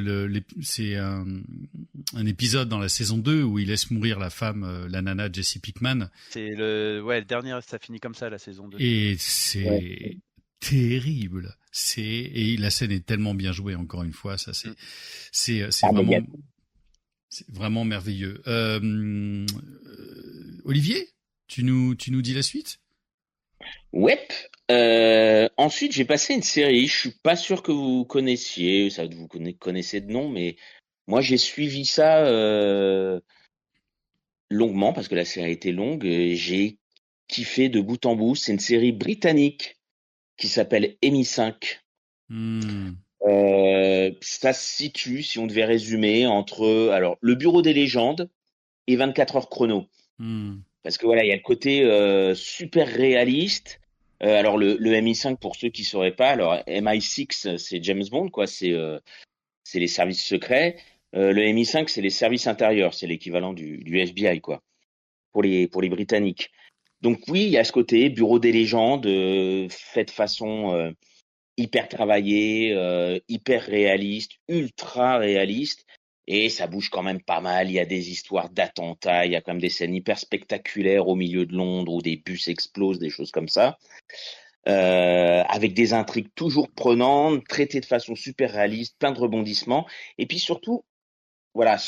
c'est un épisode dans la saison 2 où il laisse mourir la femme, la nana Jesse Pinkman.
C'est le dernier, ça finit comme ça, la saison 2.
Et c'est terrible. Et la scène est tellement bien jouée, encore une fois, ça c'est vraiment... C'est vraiment merveilleux. Olivier, tu nous dis la suite?
Ouais. Ensuite, j'ai passé une série. Je suis pas sûr que vous connaissiez. Ça, vous connaissez de nom, mais moi, j'ai suivi ça longuement parce que la série était longue. J'ai kiffé de bout en bout. C'est une série britannique qui s'appelle MI5. Ça se situe, si on devait résumer, entre le Bureau des légendes et 24 heures chrono. Parce que voilà, il y a le côté super réaliste. Alors le MI5, pour ceux qui sauraient pas, alors MI6 c'est James Bond, quoi, c'est les services secrets. Le MI5 c'est les services intérieurs, c'est l'équivalent du FBI, quoi, pour les Britanniques. Donc oui, il y a ce côté Bureau des légendes fait de façon hyper travaillé, hyper réaliste, ultra réaliste, et ça bouge quand même pas mal. Il y a des histoires d'attentats, il y a quand même des scènes hyper spectaculaires au milieu de Londres où des bus explosent, des choses comme ça. avec des intrigues toujours prenantes, traitées de façon super réaliste, plein de rebondissements. Et puis surtout, voilà,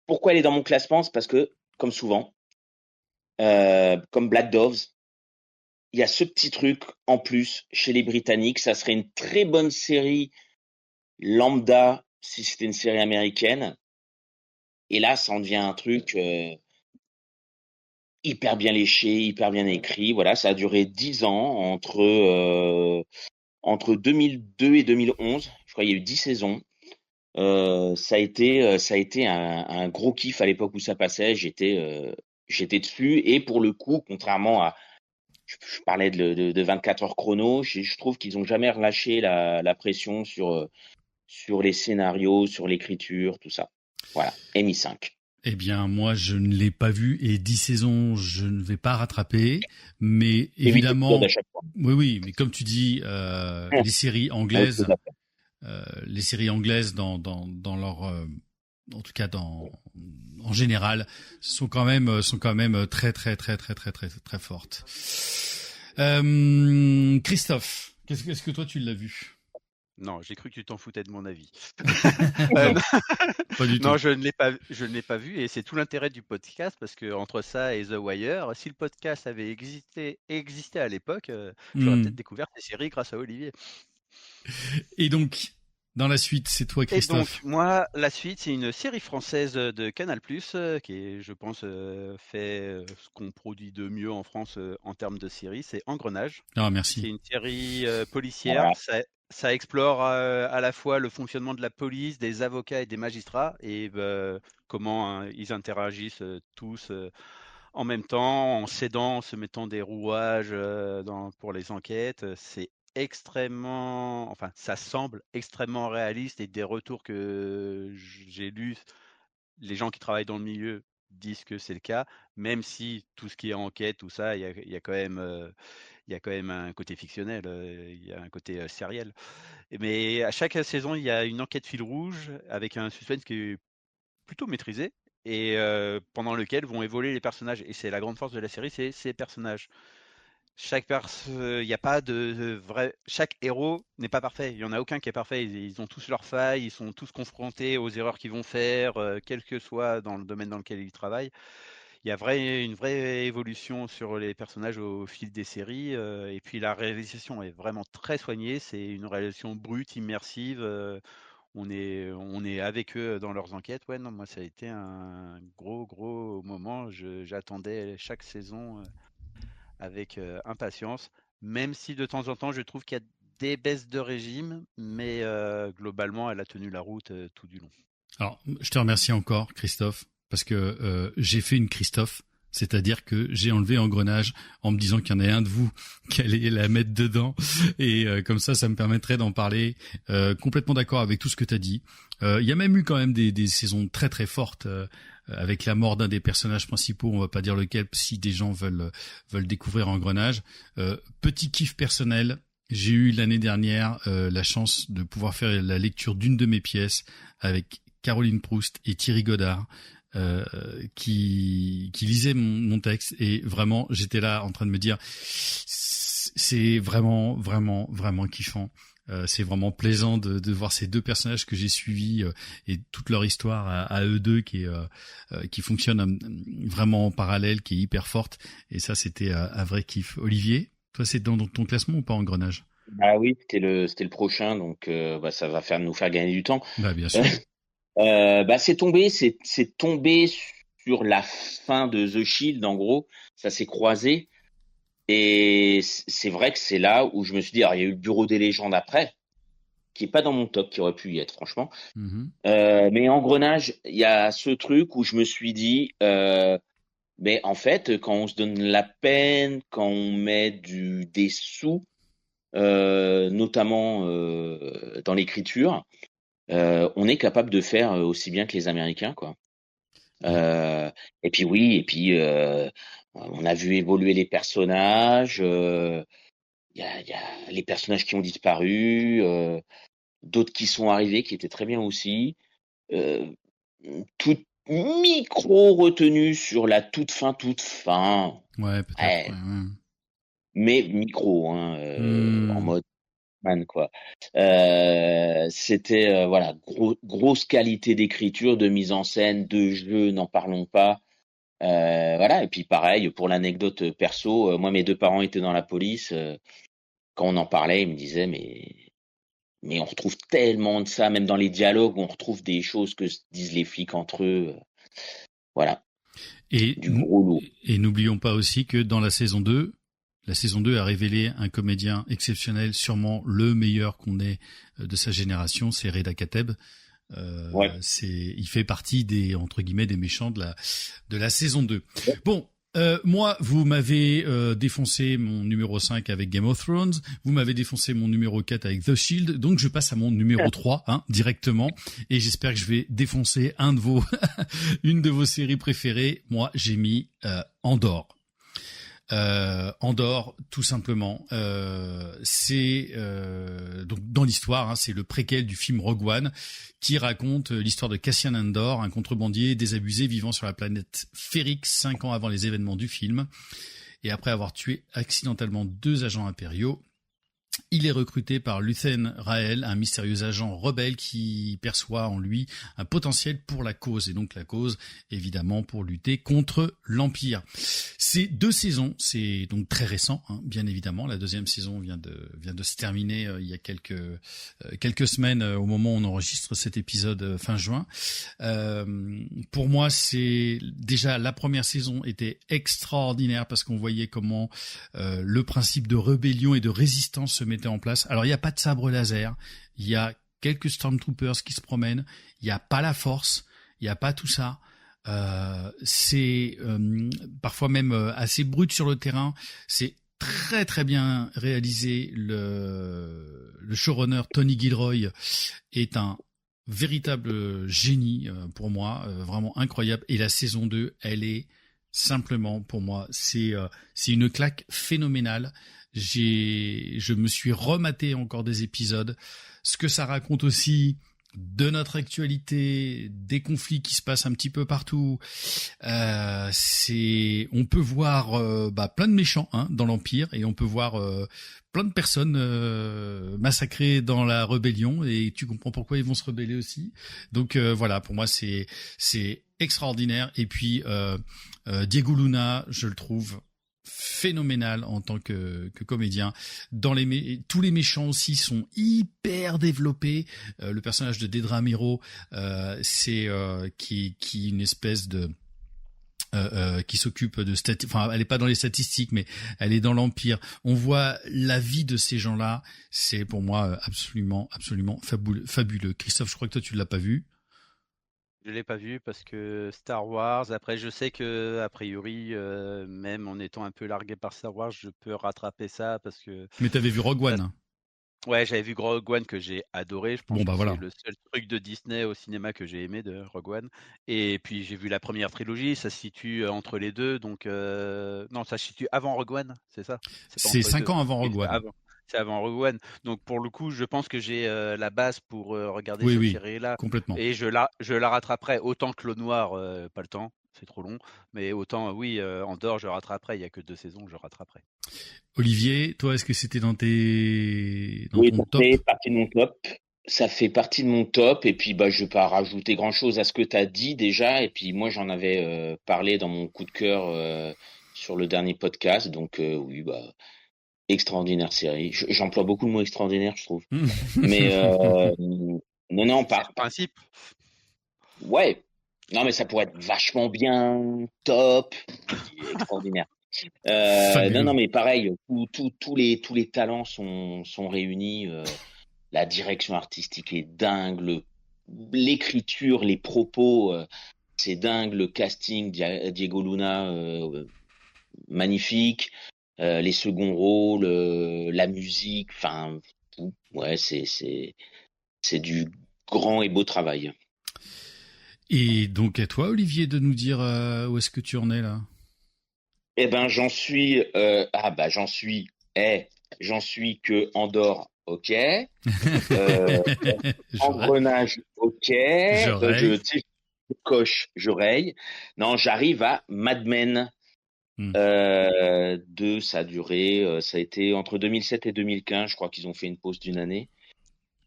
pourquoi elle est dans mon classement, c'est parce que, comme souvent, comme Black Doves, il y a ce petit truc en plus chez les Britanniques. Ça serait une très bonne série lambda si c'était une série américaine. Et là, ça en devient un truc hyper bien léché, hyper bien écrit. Voilà, ça a duré 10 ans entre 2002 et 2011. Je crois qu'il y a eu 10 saisons. Ça a été un gros kiff à l'époque où ça passait. J'étais dessus. Et pour le coup, contrairement à, je parlais de 24 heures chrono, je trouve qu'ils ont jamais relâché la pression sur les scénarios, sur l'écriture, tout ça. Voilà, MI5.
Eh bien, moi, je ne l'ai pas vu et 10 saisons, je ne vais pas rattraper. Mais évidemment, oui, mais comme tu dis, les séries anglaises, dans leur, en tout cas en général, sont quand même très très très très très très très fortes. Christophe, est-ce que toi tu l'as vu?
Non, j'ai cru que tu t'en foutais de mon avis.
Non, pas du tout.
Non, je ne l'ai pas vu et c'est tout l'intérêt du podcast parce que entre ça et The Wire, si le podcast avait existé à l'époque, j'aurais peut-être découvert ces séries grâce à Olivier.
Et donc, dans la suite, c'est toi, Christophe.
Et donc, moi, la suite, c'est une série française de Canal+, qui est, je pense, fait ce qu'on produit de mieux en France en termes de série, c'est Engrenage.
Ah, merci.
C'est une série policière. Ça explore à la fois le fonctionnement de la police, des avocats et des magistrats et comment ils interagissent tous en même temps, en s'aidant, en se mettant des rouages pour les enquêtes. C'est extrêmement, enfin, ça semble extrêmement réaliste et des retours que j'ai lus, les gens qui travaillent dans le milieu disent que c'est le cas, même si tout ce qui est enquête, tout ça, il y a quand même un côté fictionnel, il y a un côté sériel. Mais à chaque saison, il y a une enquête fil rouge avec un suspense qui est plutôt maîtrisé et pendant lequel vont évoluer les personnages. Et c'est la grande force de la série, c'est ces personnages. Il y a pas de vrai. Chaque héros n'est pas parfait. Il y en a aucun qui est parfait. Ils ont tous leurs failles. Ils sont tous confrontés aux erreurs qu'ils vont faire, quel que soit dans le domaine dans lequel ils travaillent. Il y a une vraie évolution sur les personnages au fil des séries. Et puis la réalisation est vraiment très soignée. C'est une réalisation brute, immersive. On est avec eux dans leurs enquêtes. Ouais, non, moi ça a été un gros moment. J'attendais chaque saison avec impatience, même si de temps en temps je trouve qu'il y a des baisses de régime, mais globalement elle a tenu la route tout du long.
Alors, je te remercie encore, Christophe, parce que j'ai fait une Christophe, c'est-à-dire que j'ai enlevé Engrenage en me disant qu'il y en a un de vous qui allait la mettre dedans, et comme ça me permettrait d'en parler. Complètement d'accord avec tout ce que tu as dit. Il y a même eu quand même des saisons très très fortes. Avec la mort d'un des personnages principaux, on va pas dire lequel, si des gens veulent découvrir Engrenage. Petit kiff personnel, j'ai eu l'année dernière la chance de pouvoir faire la lecture d'une de mes pièces avec Caroline Proust et Thierry Godard, qui lisaient mon texte, et vraiment j'étais là en train de me dire c'est vraiment kiffant. C'est vraiment plaisant de voir ces deux personnages que j'ai suivis et toute leur histoire à eux deux qui fonctionne vraiment en parallèle, qui est hyper forte, et ça c'était un vrai kiff. Olivier, toi c'est dans ton classement ou pas, Engrenage?
Bah oui, c'était le prochain, donc ça va nous faire gagner du temps.
Bah bien sûr.
C'est tombé sur la fin de The Shield, en gros, ça s'est croisé. Et c'est vrai que c'est là où je me suis dit, alors il y a eu le Bureau des légendes après, qui est pas dans mon top, qui aurait pu y être, franchement. Mais Engrenage, il y a ce truc où je me suis dit, mais en fait, quand on se donne la peine, quand on met des sous, notamment dans l'écriture, on est capable de faire aussi bien que les Américains, quoi. Et puis on a vu évoluer les personnages. Il y a les personnages qui ont disparu, d'autres qui sont arrivés, qui étaient très bien aussi. Toute micro retenue sur la toute fin.
Ouais, peut-être. Ouais.
mais micro, hein, en mode man, quoi. C'était voilà, grosse qualité d'écriture, de mise en scène, de jeu, n'en parlons pas. Voilà, et puis pareil, pour l'anecdote perso, moi mes 2 parents étaient dans la police. Quand on en parlait, ils me disaient mais on retrouve tellement de ça, même dans les dialogues, on retrouve des choses que se disent les flics entre eux. Voilà,
Et,
du gros lot.
et n'oublions pas aussi que dans la saison 2 a révélé un comédien exceptionnel, sûrement le meilleur qu'on ait de sa génération, c'est Reda Kateb.
Ouais.
Il fait partie des, entre guillemets, des méchants de la saison 2. Ouais. Bon. Moi, vous m'avez défoncé mon numéro 5 avec Game of Thrones, vous m'avez défoncé mon numéro 4 avec The Shield, donc je passe à mon numéro 3 directement, et j'espère que je vais défoncer une de vos séries préférées. Moi, j'ai mis Andor. Andor, tout simplement, c'est donc dans l'histoire, c'est le préquel du film Rogue One qui raconte l'histoire de Cassian Andor, un contrebandier désabusé vivant sur la planète Ferrix 5 ans avant les événements du film. Et après avoir tué accidentellement 2 agents impériaux, il est recruté par Luthen Rael, un mystérieux agent rebelle qui perçoit en lui un potentiel pour la cause. Et donc la cause, évidemment, pour lutter contre l'Empire. Ces 2 saisons, c'est donc très récent, bien évidemment. La 2e saison vient de se terminer il y a quelques semaines au moment où on enregistre cet épisode fin juin. Pour moi, c'est déjà la première saison était extraordinaire parce qu'on voyait comment le principe de rébellion et de résistance se mettait en place. Alors il n'y a pas de sabre laser, il y a quelques Stormtroopers qui se promènent, il n'y a pas la force, il n'y a pas tout ça. C'est parfois même assez brut sur le terrain. C'est très très bien réalisé. Le showrunner Tony Gilroy est un véritable génie pour moi, vraiment incroyable. Et la saison 2, elle est simplement pour moi, c'est une claque phénoménale. Je me suis rematé encore des épisodes, ce que ça raconte aussi de notre actualité, des conflits qui se passent un petit peu partout. On peut voir plein de méchants dans l'Empire et on peut voir plein de personnes massacrées dans la rébellion et tu comprends pourquoi ils vont se rebeller aussi. Donc voilà, pour moi c'est extraordinaire. Et puis Diego Luna, je le trouve phénoménal en tant que comédien. Tous les méchants aussi sont hyper développés. Le personnage de Dedra Meero, c'est qui une espèce de qui s'occupe de enfin elle est pas dans les statistiques mais elle est dans l'Empire. On voit la vie de ces gens-là, c'est pour moi absolument fabuleux. Christophe, je crois que toi tu l'as pas vu.
Je l'ai pas vu parce que Star Wars. Après, je sais que a priori, même en étant un peu largué par Star Wars, je peux rattraper ça parce que.
Mais t'avais vu Rogue One.
Ouais, j'avais vu Rogue One que j'ai adoré. Je pense que
voilà.
c'est le seul truc de Disney au cinéma que j'ai aimé de Rogue One. Et puis j'ai vu la première trilogie. Ça se situe entre les deux, donc non, ça se situe avant Rogue One, c'est ça.
C'est 5 ans avant Rogue One.
C'est avant Rogue One. Donc pour le coup, je pense que j'ai la base pour regarder cette série-là.
Complètement.
Et je la rattraperai. Autant que Clone Noir, pas le temps, c'est trop long. Mais autant, oui, Andorre, je rattraperai. Il n'y a que 2 saisons, je rattraperai.
Olivier, toi, est-ce que c'était dans ton top ?
Oui, partie de mon top. Ça fait partie de mon top. Et puis, je ne vais pas rajouter grand-chose à ce que tu as dit déjà. Et puis, moi, j'en avais parlé dans mon coup de cœur sur le dernier podcast. Donc, oui, extraordinaire série. J'emploie beaucoup le mot extraordinaire, je trouve. Mais non, par
principe.
Ouais. Non, mais ça pourrait être vachement bien, top, extraordinaire. Non, mais pareil, tous les talents sont réunis. La direction artistique est dingue, l'écriture, les propos, c'est dingue. Le casting, Diego Luna, magnifique. Les seconds rôles, la musique, enfin, tout. Ouais, c'est du grand et beau travail.
Et donc à toi, Olivier, de nous dire où est-ce que tu en es là ?
Eh ben, j'en suis que Andorre, ok. Engrenage, ok. Je coche, je raye. Non, j'arrive à Mad Men. Deux, ça a duré, ça a été entre 2007 et 2015, je crois qu'ils ont fait une pause d'une année.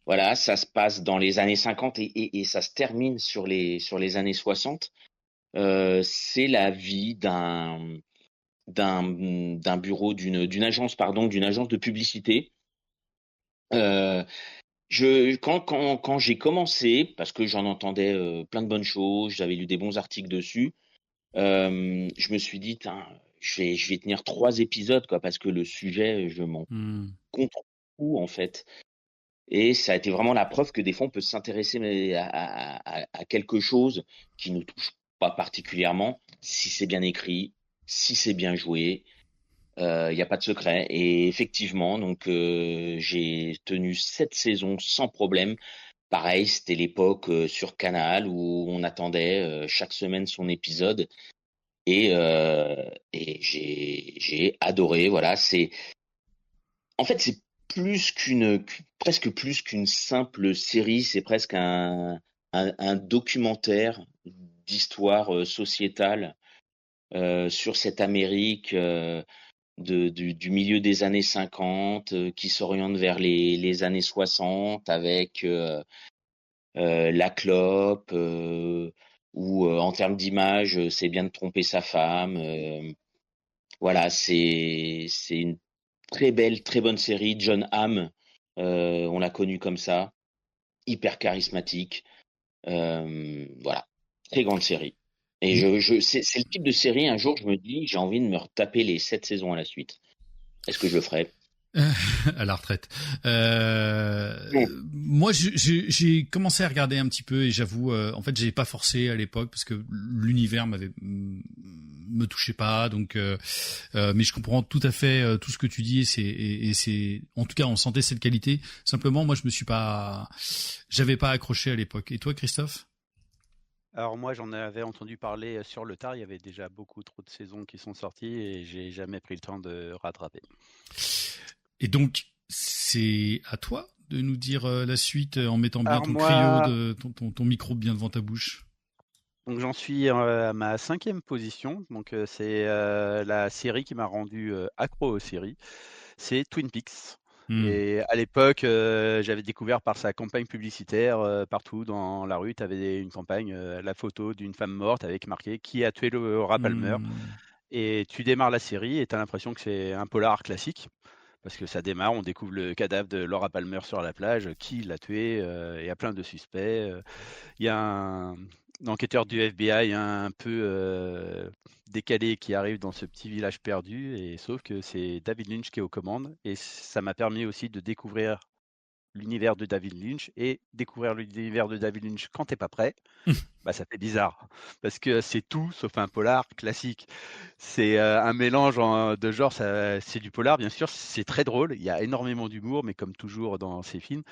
Voilà, ça se passe dans les années 50 et ça se termine sur les années 60. C'est la vie d'un bureau d'une agence, pardon, d'une agence de publicité. Euh, quand j'ai commencé, parce que j'en entendais plein de bonnes choses, j'avais lu des bons articles dessus, je me suis dit, tain, je vais tenir 3 épisodes, quoi, parce que le sujet, je m'en contrôle tout, en fait. Et ça a été vraiment la preuve que des fois, on peut s'intéresser à quelque chose qui nous touche pas particulièrement, si c'est bien écrit, si c'est bien joué. Il n'y a pas de secret. Et effectivement, donc j'ai tenu 7 saisons sans problème. Pareil, c'était l'époque sur Canal où on attendait chaque semaine son épisode et j'ai adoré. Voilà, c'est plus presque plus qu'une simple série. C'est presque un documentaire d'histoire sociétale sur cette Amérique. Du milieu des années 50 qui s'oriente vers les années 60 avec la clope ou en termes d'image c'est bien de tromper sa femme voilà c'est une très belle très bonne série. John Hamm, on l'a connu comme ça, hyper charismatique, voilà, très grande série. Et c'est le type de série, un jour je me dis j'ai envie de me retaper les 7 saisons à la suite. Est-ce que je le ferai?
À la retraite.
Bon.
Moi, j'ai commencé à regarder un petit peu et j'avoue, en fait, j'ai pas forcé à l'époque parce que l'univers me touchait pas. Donc, mais je comprends tout à fait tout ce que tu dis et c'est, en tout cas, on sentait cette qualité. Simplement, moi, j'avais pas accroché à l'époque. Et toi, Christophe?
Alors moi, j'en avais entendu parler sur le tard. Il y avait déjà beaucoup trop de saisons qui sont sorties et j'ai jamais pris le temps de rattraper.
Et donc, c'est à toi de nous dire la suite en mettant bien
Alors
ton cryo,
moi,
ton micro bien devant ta bouche.
donc j'en suis à ma 5e position. Donc c'est la série qui m'a rendu accro aux séries. C'est Twin Peaks. Et à l'époque, j'avais découvert par sa campagne publicitaire, partout dans la rue, tu avais une campagne, la photo d'une femme morte avec marqué qui a tué Laura Palmer. Et tu démarres la série et tu as l'impression que c'est un polar classique. Parce que ça démarre, on découvre le cadavre de Laura Palmer sur la plage, qui l'a tué, il y a plein de suspects. Il y a un enquêteur du FBI un peu décalé qui arrive dans ce petit village perdu, et sauf que c'est David Lynch qui est aux commandes, et ça m'a permis aussi de découvrir l'univers de David Lynch, et découvrir l'univers de David Lynch quand t'es pas prêt, bah ça fait bizarre, parce que c'est tout sauf un polar classique. C'est un mélange de genres, c'est du polar bien sûr, c'est très drôle, il y a énormément d'humour, mais comme toujours dans ces films,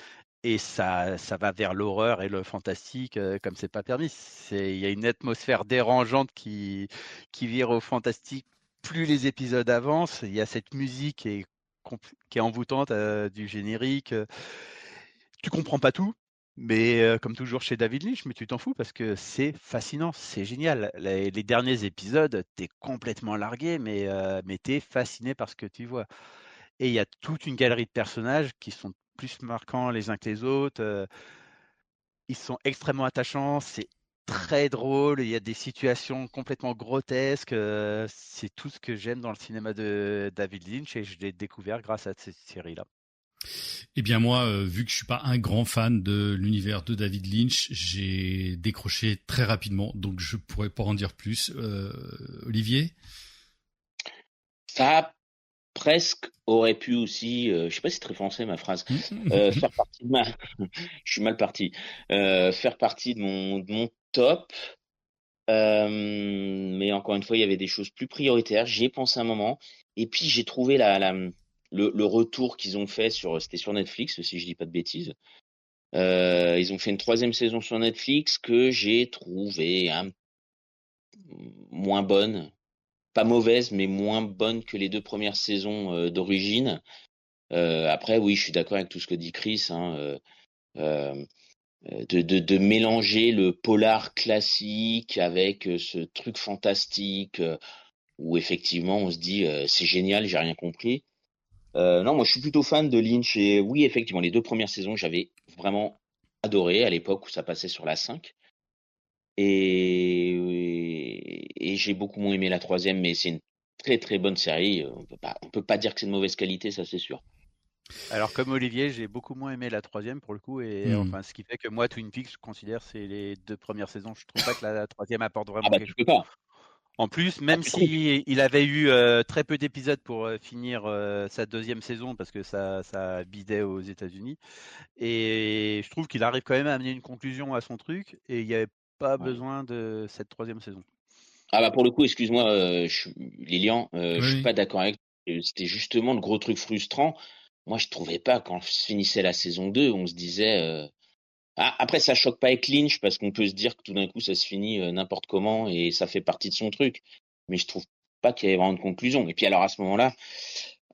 et ça va vers l'horreur et le fantastique comme c'est pas permis. Il y a une atmosphère dérangeante qui vire au fantastique plus les épisodes avancent. Il y a cette musique qui est envoûtante du générique. Tu comprends pas tout, mais comme toujours chez David Lynch, mais tu t'en fous parce que c'est fascinant, c'est génial. Les derniers épisodes, t'es complètement largué, mais t'es fasciné par ce que tu vois. Et il y a toute une galerie de personnages qui sont plus marquants les uns que les autres. Ils sont extrêmement attachants, c'est très drôle, il y a des situations complètement grotesques. C'est tout ce que j'aime dans le cinéma de David Lynch et je l'ai découvert grâce à cette série-là.
Eh bien moi, vu que je suis pas un grand fan de l'univers de David Lynch, j'ai décroché très rapidement, donc je pourrais pas en dire plus. Olivier?
Ça presque aurait pu aussi, je sais pas si c'est très français ma phrase, faire partie de ma, je suis mal parti, faire partie de mon top, mais encore une fois, il y avait des choses plus prioritaires. J'y ai pensé un moment, et puis j'ai trouvé le retour qu'ils ont fait c'était sur Netflix, si je dis pas de bêtises. Ils ont fait une 3e saison sur Netflix que j'ai trouvé moins bonne, pas mauvaise, mais moins bonne que les 2 premières saisons d'origine. Après, oui, je suis d'accord avec tout ce que dit Chris, hein, de mélanger le polar classique avec ce truc fantastique. où effectivement on se dit c'est génial, j'ai rien compris. Non, moi je suis plutôt fan de Lynch et oui, effectivement, les 2 premières saisons, j'avais vraiment adoré à l'époque où ça passait sur la 5. Et j'ai beaucoup moins aimé la troisième, mais c'est une très très bonne série. On peut pas dire que c'est de mauvaise qualité, ça c'est sûr.
Alors comme Olivier, j'ai beaucoup moins aimé la troisième pour le coup, et
Hmm.
enfin ce qui fait que moi Twin Peaks, je considère c'est les 2 premières saisons. Je trouve pas que la troisième apporte
Ah
vraiment
bah
quelque
tu
chose.
peux pas.
En plus,
Ah
même
tu trouves.
si il avait eu très peu d'épisodes pour finir sa deuxième saison parce que ça bidait aux États-Unis, et je trouve qu'il arrive quand même à amener une conclusion à son truc, et il n'y avait pas
Ouais.
besoin de cette troisième saison.
Ah bah pour le coup, excuse-moi, Lilian,
Oui,
je suis
oui.
pas d'accord avec toi. C'était justement le gros truc frustrant. Moi, je trouvais pas quand se finissait la saison 2, on se disait. Après, ça choque pas avec Lynch parce qu'on peut se dire que tout d'un coup, ça se finit n'importe comment et ça fait partie de son truc. Mais je trouve pas qu'il y ait vraiment de conclusion. Et puis alors à ce moment-là,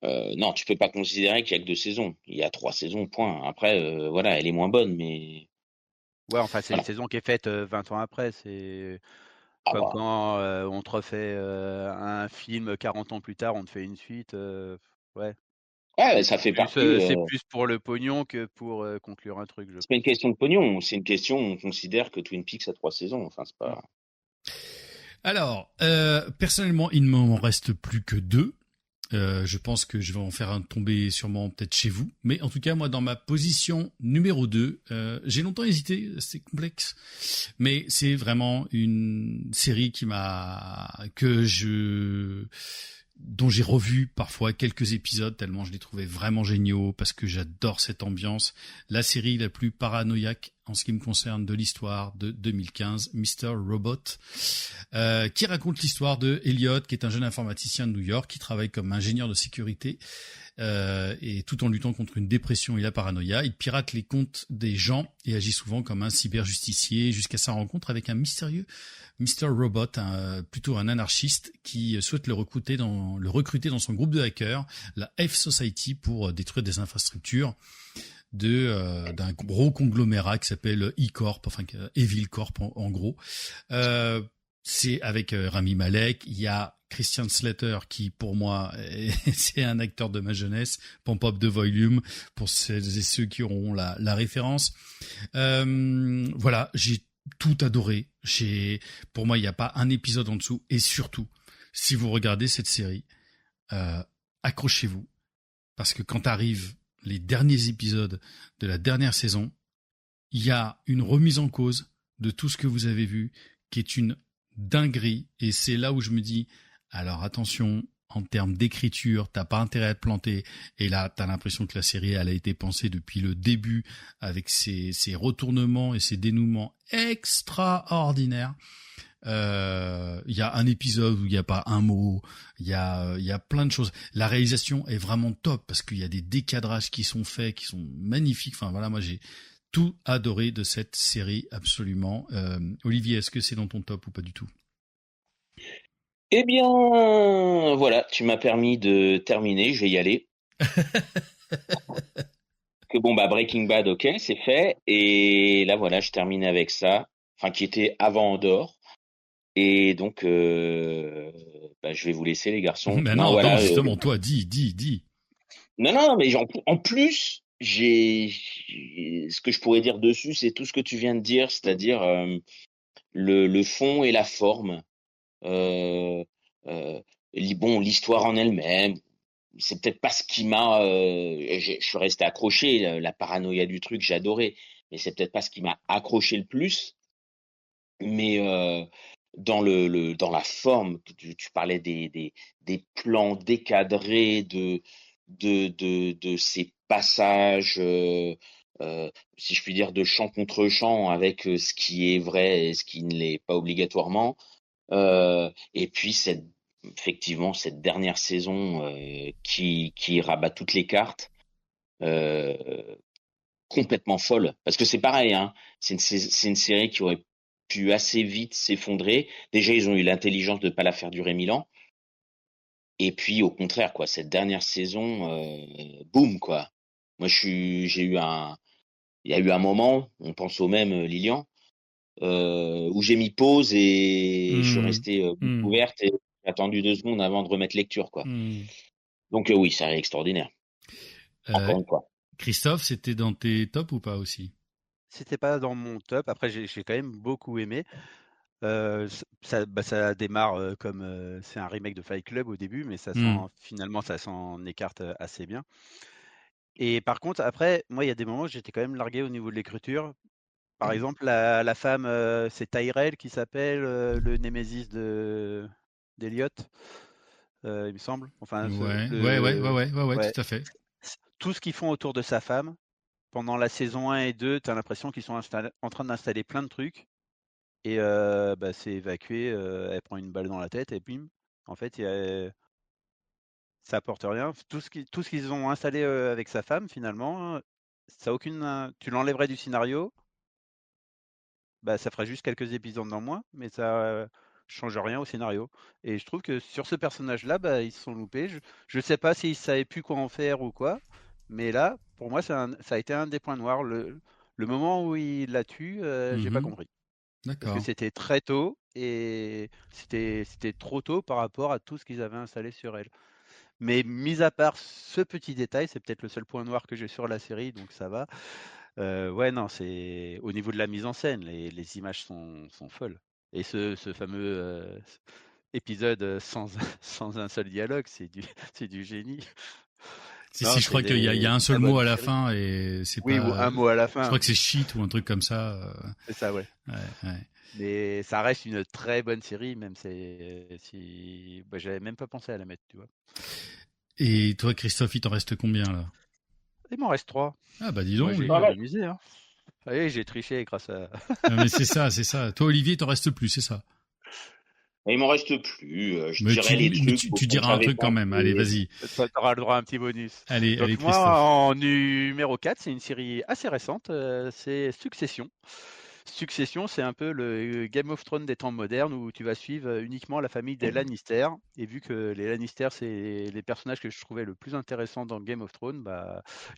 non, tu peux pas considérer qu'il y a que 2 saisons. Il y a 3 saisons, point. Après, voilà, elle est moins bonne, mais
Ouais, enfin c'est une
voilà.
saison qui est faite 20 ans après. C'est
Ah
comme
bah,
quand on te refait un film 40 ans plus tard, on te fait une suite. Ouais,
ouais, ça fait partie.
c'est plus pour le pognon que pour conclure un truc, je
C'est pas une
pense.
question de pognon, c'est une question. On considère que Twin Peaks a 3 saisons. Enfin, c'est
Mm.
pas.
Alors, personnellement, il ne m'en reste plus que deux. Je pense que je vais en faire un tomber sûrement peut-être chez vous. Mais en tout cas, moi, dans ma position numéro 2, j'ai longtemps hésité, c'est complexe. Mais c'est vraiment une série dont j'ai revu parfois quelques épisodes tellement je les trouvais vraiment géniaux parce que j'adore cette ambiance. La série la plus paranoïaque en ce qui me concerne de l'histoire de 2015, Mr. Robot, qui raconte l'histoire de Elliot, qui est un jeune informaticien de New York qui travaille comme ingénieur de sécurité et tout en luttant contre une dépression et la paranoïa, il pirate les comptes des gens et agit souvent comme un cyberjusticier jusqu'à sa rencontre avec un mystérieux Mr. Robot, plutôt un anarchiste qui souhaite le recruter dans son groupe de hackers, la F Society, pour détruire des infrastructures d'un gros conglomérat qui s'appelle E-Corp, enfin Evil Corp en gros. C'est avec Rami Malek, il y a Christian Slater qui pour moi c'est un acteur de ma jeunesse, Pump Up the Volume pour celles et ceux qui auront la référence. Voilà, j'ai tout adoré. Pour moi il n'y a pas un épisode en dessous et surtout si vous regardez cette série, accrochez-vous parce que quand arrivent les derniers épisodes de la dernière saison, il y a une remise en cause de tout ce que vous avez vu qui est une dinguerie. Et c'est là où je me dis, alors attention, en termes d'écriture, t'as pas intérêt à te planter. Et là, t'as l'impression que la série, elle a été pensée depuis le début avec ses retournements et ses dénouements extraordinaires. Il y a un épisode où il n'y a pas un mot, il y a plein de choses. La réalisation est vraiment top parce qu'il y a des décadrages qui sont faits, qui sont magnifiques. Enfin voilà, moi j'ai tout adoré de cette série absolument. Olivier, est-ce que c'est dans ton top ou pas du tout?
Eh bien, voilà, tu m'as permis de terminer. Je vais y aller. Que bon, bah Breaking Bad, ok, c'est fait. Et là, voilà, je termine avec ça. Enfin, qui était avant Andorre. Et donc, bah, je vais vous laisser, les garçons.
Ben
Non,
non, non,
voilà.
justement, toi, dis.
Non, non, mais en plus, ce que je pourrais dire dessus, c'est tout ce que tu viens de dire, c'est-à-dire le fond et la forme. Euh, euh, bon, l'histoire en elle-même, c'est peut-être pas ce qui m'a. Je suis resté accroché, la paranoïa du truc, j'ai adoré, mais c'est peut-être pas ce qui m'a accroché le plus. Mais dans la forme, tu parlais des plans décadrés de ces passages, si je puis dire, de champ contre champ avec ce qui est vrai et ce qui ne l'est pas obligatoirement. Et puis effectivement cette dernière saison qui rabat toutes les cartes, euh, complètement folle. Parce que c'est pareil, hein, c'est une série qui aurait pu assez vite s'effondrer. Déjà, ils ont eu l'intelligence de ne pas la faire durer 1000 ans. Et puis, au contraire, quoi, cette dernière saison, boum, quoi. Moi, il y a eu un moment, on pense au même, Lilian, où j'ai mis pause et je suis
Hmm,
resté bouche
hmm.
ouverte. J'ai attendu 2 secondes avant de remettre lecture, quoi. Donc oui, série extraordinaire. Encore une fois.
Christophe, c'était dans tes tops ou pas aussi?
C'était pas dans mon top. Après, j'ai quand même beaucoup aimé. Ça démarre comme c'est un remake de Fight Club au début, mais finalement ça s'en écarte assez bien. Et par contre, après, moi, il y a des moments où j'étais quand même largué au niveau de l'écriture. Par exemple, la femme, c'est Tyrell qui s'appelle le Némésis d'Eliot, il me semble. Enfin,
Ouais,
ouais.
tout à fait.
Tout ce qu'ils font autour de sa femme, pendant la saison 1 et 2, tu as l'impression qu'ils sont en train d'installer plein de trucs. Et c'est évacué, elle prend une balle dans la tête et bim. En fait, ça apporte rien. Tout ce qu'ils ont installé avec sa femme, finalement, ça a tu l'enlèverais du scénario, ça ferait juste quelques épisodes en moins, mais ça change rien au scénario. Et je trouve que sur ce personnage-là, ils se sont loupés. Je sais pas s'ils savaient plus quoi en faire ou quoi, mais là, pour moi, ça a été un des points noirs. Le moment où il la tue, j'ai pas compris. Parce que
D'accord.
c'était très tôt et c'était trop tôt par rapport à tout ce qu'ils avaient installé sur elle. Mais mis à part ce petit détail, c'est peut-être le seul point noir que j'ai sur la série, donc ça va. Ouais, non, c'est au niveau de la mise en scène, les images sont folles. Et ce fameux épisode sans un seul dialogue, c'est du génie. Non,
Si, je crois qu'il y a un seul
très
mot
bonne
à la
série.
fin et c'est
Oui, ou
pas.
un mot à la
Je
fin.
crois que c'est shit ou un truc comme ça.
C'est ça, ouais.
Ouais.
Mais ça reste une très bonne série, même si j'avais même pas pensé à la mettre, tu vois.
Et toi, Christophe, il t'en reste combien là?
Il m'en reste 3.
Ah bah dis
Moi,
donc.
j'ai
Pas
bien
mal.
amusé, hein. Allez, j'ai triché grâce à.
Non, mais c'est ça. Toi, Olivier, il t'en reste plus, c'est ça.
Il m'en reste plus. Je
Mais
dirais les trucs
tu
qu'on
diras un
savait
truc
pas.
quand même. Allez, vas-y.
Tu auras le droit à un petit bonus.
Allez,
Donc
Christophe.
moi, en numéro 4, c'est une série assez récente, c'est Succession. Succession, c'est un peu le Game of Thrones des temps modernes où tu vas suivre uniquement la famille des Lannister. Et vu que les Lannister, c'est les personnages que je trouvais le plus intéressant dans Game of Thrones,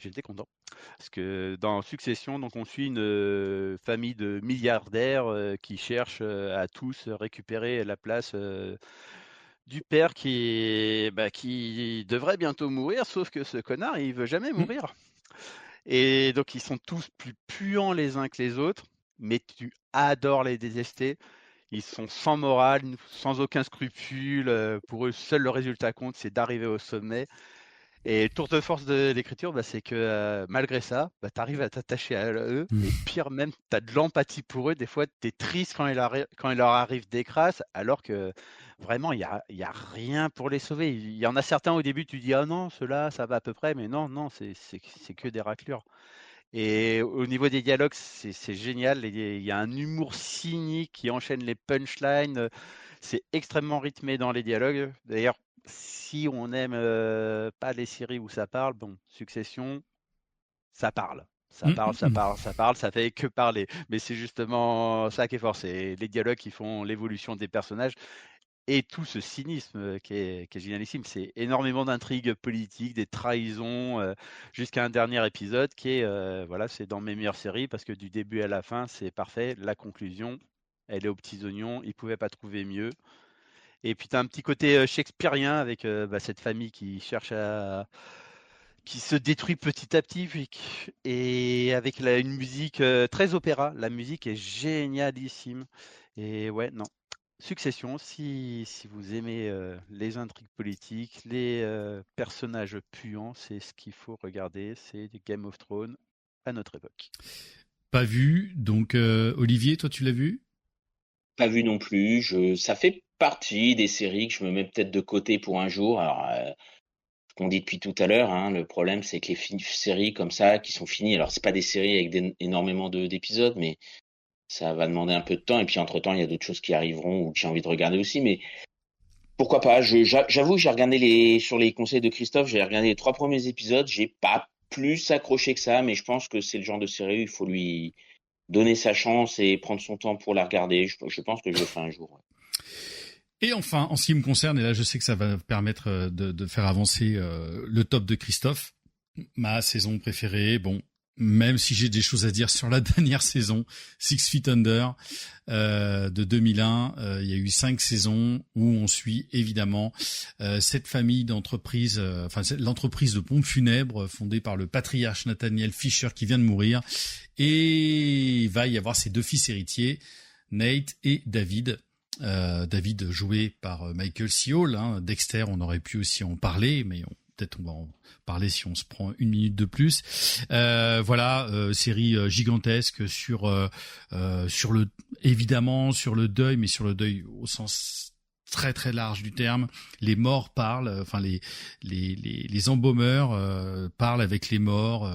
j'étais content. Parce que dans Succession, donc on suit une famille de milliardaires qui cherchent à tous récupérer la place du père qui devrait bientôt mourir, sauf que ce connard, il veut jamais mourir. Et donc, ils sont tous plus puants les uns que les autres, mais tu adores les détester. Ils sont sans morale, sans aucun scrupule. Pour eux, seul le résultat compte, c'est d'arriver au sommet. Et le tour de force de l'écriture, c'est que malgré ça, tu arrives à t'attacher à eux. Et pire même, tu as de l'empathie pour eux. Des fois, tu es triste quand il leur arrive des crasses, alors que vraiment, il y a rien pour les sauver. Il y en a certains au début, tu dis, ah non, ceux-là, ça va à peu près. Mais non, c'est que des raclures. Et au niveau des dialogues, c'est génial. Il y a un humour cynique qui enchaîne les punchlines. C'est extrêmement rythmé dans les dialogues. D'ailleurs, si on n'aime pas les séries où ça parle, bon, Succession, ça parle. Ça fait que parler. Mais c'est justement ça qui est fort. C'est les dialogues qui font l'évolution des personnages et tout ce cynisme qui est génialissime. C'est énormément d'intrigues politiques, des trahisons, jusqu'à un dernier épisode qui est, voilà, c'est dans mes meilleures séries parce que du début à la fin, c'est parfait. La conclusion, elle est aux petits oignons. Ils ne pouvaient pas trouver mieux. Et puis tu as un petit côté shakespearien avec cette famille qui se détruit petit à petit et avec une musique très opéra. La musique est génialissime. Et ouais, non. Succession, si vous aimez les intrigues politiques, les personnages puants, c'est ce qu'il faut regarder. C'est Game of Thrones à notre époque.
Pas
vu. Donc, Olivier, toi, tu l'as vu?
Pas vu non plus. Ça fait partie des séries que je me mets peut-être de côté pour un jour. Alors, ce qu'on dit depuis tout à l'heure, hein, le problème, c'est que les séries comme ça, qui sont finies, alors c'est pas des séries avec énormément d'épisodes, mais ça va demander un peu de temps. Et puis, entre-temps, il y a d'autres choses qui arriveront ou que j'ai envie de regarder aussi. Mais pourquoi pas? J'avoue que j'ai regardé sur les conseils de Christophe, j'ai regardé les 3 premiers épisodes. J'ai pas plus accroché que ça, mais je pense que c'est le genre de série où il faut lui donner sa chance et prendre son temps pour la regarder. Je pense que je le ferai un jour. Ouais.
Et enfin, en ce qui me concerne, et là je sais que ça va permettre de faire avancer le top de Christophe, ma saison préférée, bon, même si j'ai des choses à dire sur la dernière saison, Six Feet Under de 2001. Il y a eu 5 saisons où on suit évidemment cette famille d'entreprises, l'entreprise de pompes funèbres fondée par le patriarche Nathaniel Fisher qui vient de mourir. Et il va y avoir ses 2 fils héritiers, Nate et David. David joué par Michael C. Hall. Dexter, on aurait pu aussi en parler, mais peut-être on va en parler si on se prend 1 minute de plus. Série gigantesque sur évidemment sur le deuil, mais sur le deuil au sens très très large du terme. Les morts parlent, les embaumeurs parlent avec les morts.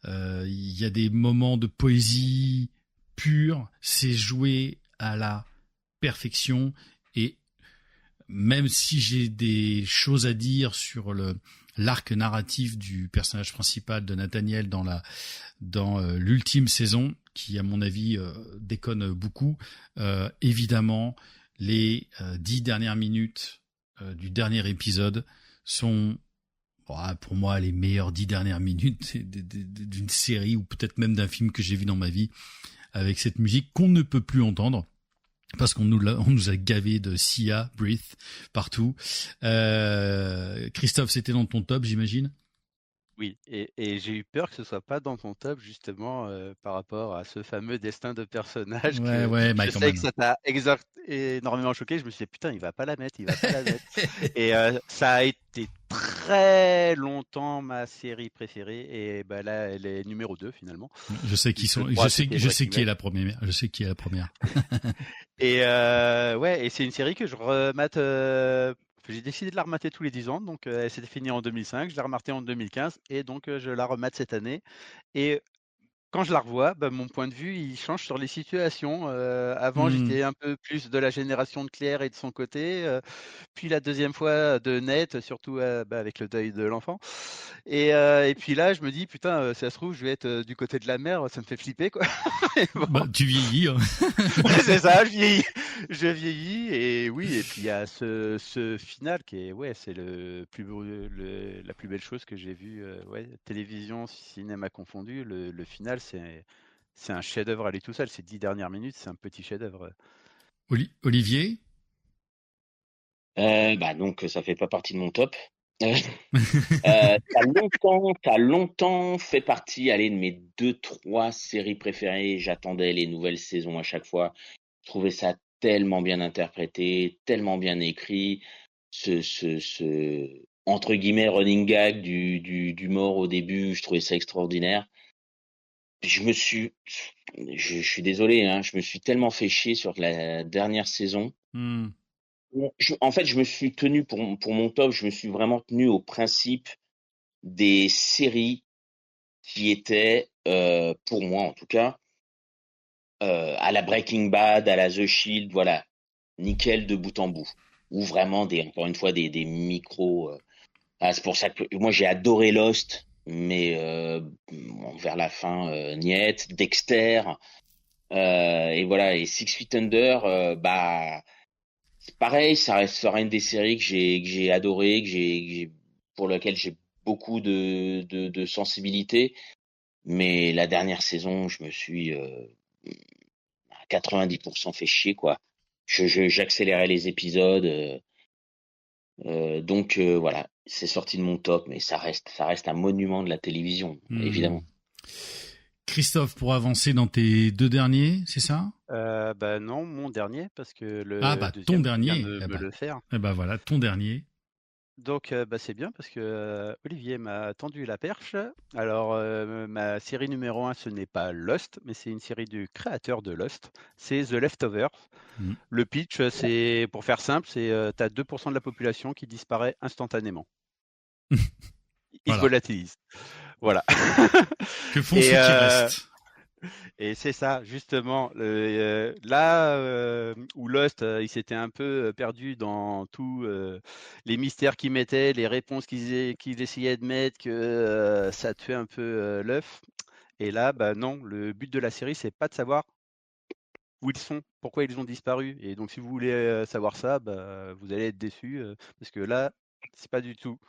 Il y a des moments de poésie pure. C'est joué à la perfection, et même si j'ai des choses à dire sur l'arc narratif du personnage principal de Nathaniel dans l'ultime saison, qui à mon avis déconne beaucoup, évidemment les 10 dernières minutes du dernier épisode sont pour moi les meilleures 10 dernières minutes d'une série, ou peut-être même d'un film que j'ai vu dans ma vie, avec cette musique qu'on ne peut plus entendre parce qu'on nous a gavé de Sia, Breathe partout. Christophe, c'était dans ton top, j'imagine?
Oui, et j'ai eu peur que ce soit pas dans ton top, justement, par rapport à ce fameux destin de personnage que
Ouais,
je
quand
sais
même.
que ça t'a énormément choqué. Je me suis dit: «Putain, il va pas la mettre, il va pas la mettre» et ça a été très longtemps ma série préférée, et bah, là, elle est numéro 2 finalement.
Je sais qui
Puisque
sont,
3 c'était
je sais
Breaking
qui est
Bad.
la première. Je sais qui est la première.
Et ouais, et c'est une série que je remate. J'ai décidé de la remater tous les 10 ans, donc elle s'était finie en 2005, je l'ai rematée en 2015, et donc je la remate cette année. Et quand je la revois, bah, mon point de vue, il change sur les situations. Avant,
Hmm.
j'étais un peu plus de la génération de Claire et de son côté. Puis la deuxième fois de Ned, surtout bah, avec le deuil de l'enfant. Et puis là, je me dis, putain, si ça se trouve, je vais être du côté de la mère, ça me fait flipper, quoi. Et bon,
Bah, tu vieillis.
ouais, c'est ça, je vieillis, et oui, et puis il y a ce final qui est, ouais, c'est la plus belle chose que j'ai vue, ouais, télévision, cinéma confondu. Le final, c'est un chef-d'œuvre à lui tout seul. Ces 10 dernières minutes, c'est un petit chef-d'œuvre.
Olivier?
Donc ça fait pas partie de mon top. Ça a longtemps fait partie, allez, de mes 2, 3 séries préférées. J'attendais les nouvelles saisons à chaque fois. Je trouvais ça tellement bien interprété, tellement bien écrit. Ce entre guillemets running gag du mort au début, je trouvais ça extraordinaire. Je me suis, je suis désolé, hein, je me suis tellement fait chier sur la dernière saison.
Hmm.
En fait, je me suis tenu pour mon top, je me suis vraiment tenu au principe des séries qui étaient, pour moi en tout cas, à la Breaking Bad, à la The Shield, voilà, nickel de bout en bout. Ou vraiment encore une fois, des micros. C'est pour ça que moi j'ai adoré Lost, mais vers la fin, niet. Dexter, et voilà, et Six Feet Under, c'est pareil, ça reste une des séries que j'ai adoré, pour laquelle j'ai beaucoup de sensibilité. Mais la dernière saison, je me suis à 90% fait chier, quoi. J'accélérais les épisodes, donc voilà, c'est sorti de mon top, mais ça reste un monument de la télévision,
Hmm.
évidemment.
Christophe, pour avancer dans tes 2 derniers, c'est ça?
Bah non, mon dernier, parce que
Ah
le
bah ton
deuxième, tu viens
dernier.
de me le faire.
Voilà, ton dernier.
Donc, bah, c'est bien parce que Olivier m'a tendu la perche. Alors, ma série numéro 1, ce n'est pas Lost, mais c'est une série du créateur de Lost. C'est The Leftovers.
Hmm.
Le pitch, c'est, pour faire simple, c'est tu as 2% de la population qui disparaît instantanément. Ils se
Voilà.
volatilisent. Voilà.
Que font
Et,
ceux qui restent?
et c'est ça, justement. Là où Lost, il s'était un peu perdu dans tous les mystères qu'ils mettaient, les réponses qu'ils essayaient de mettre, que ça tuait un peu l'œuf. Et là, bah non, le but de la série, c'est pas de savoir où ils sont, pourquoi ils ont disparu. Et donc, si vous voulez savoir ça, bah, vous allez être déçus, parce que là, c'est pas du tout.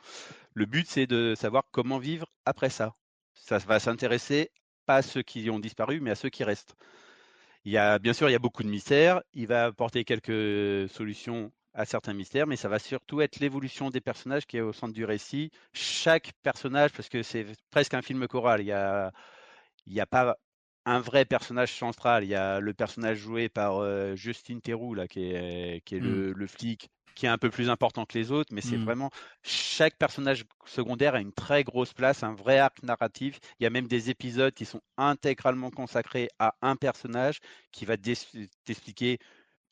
Le but, c'est de savoir comment vivre après ça. Ça va s'intéresser pas à ceux qui ont disparu, mais à ceux qui restent. Bien sûr, il y a beaucoup de mystères. Il va apporter quelques solutions à certains mystères, mais ça va surtout être l'évolution des personnages qui est au centre du récit. Chaque personnage, parce que c'est presque un film choral, il y a pas un vrai personnage central. Il y a le personnage joué par Justin Theroux, là, qui est le flic, qui est un peu plus important que les autres, mais c'est vraiment chaque personnage secondaire a une très grosse place, un vrai arc narratif. Il y a même des épisodes qui sont intégralement consacrés à un personnage qui va t'expliquer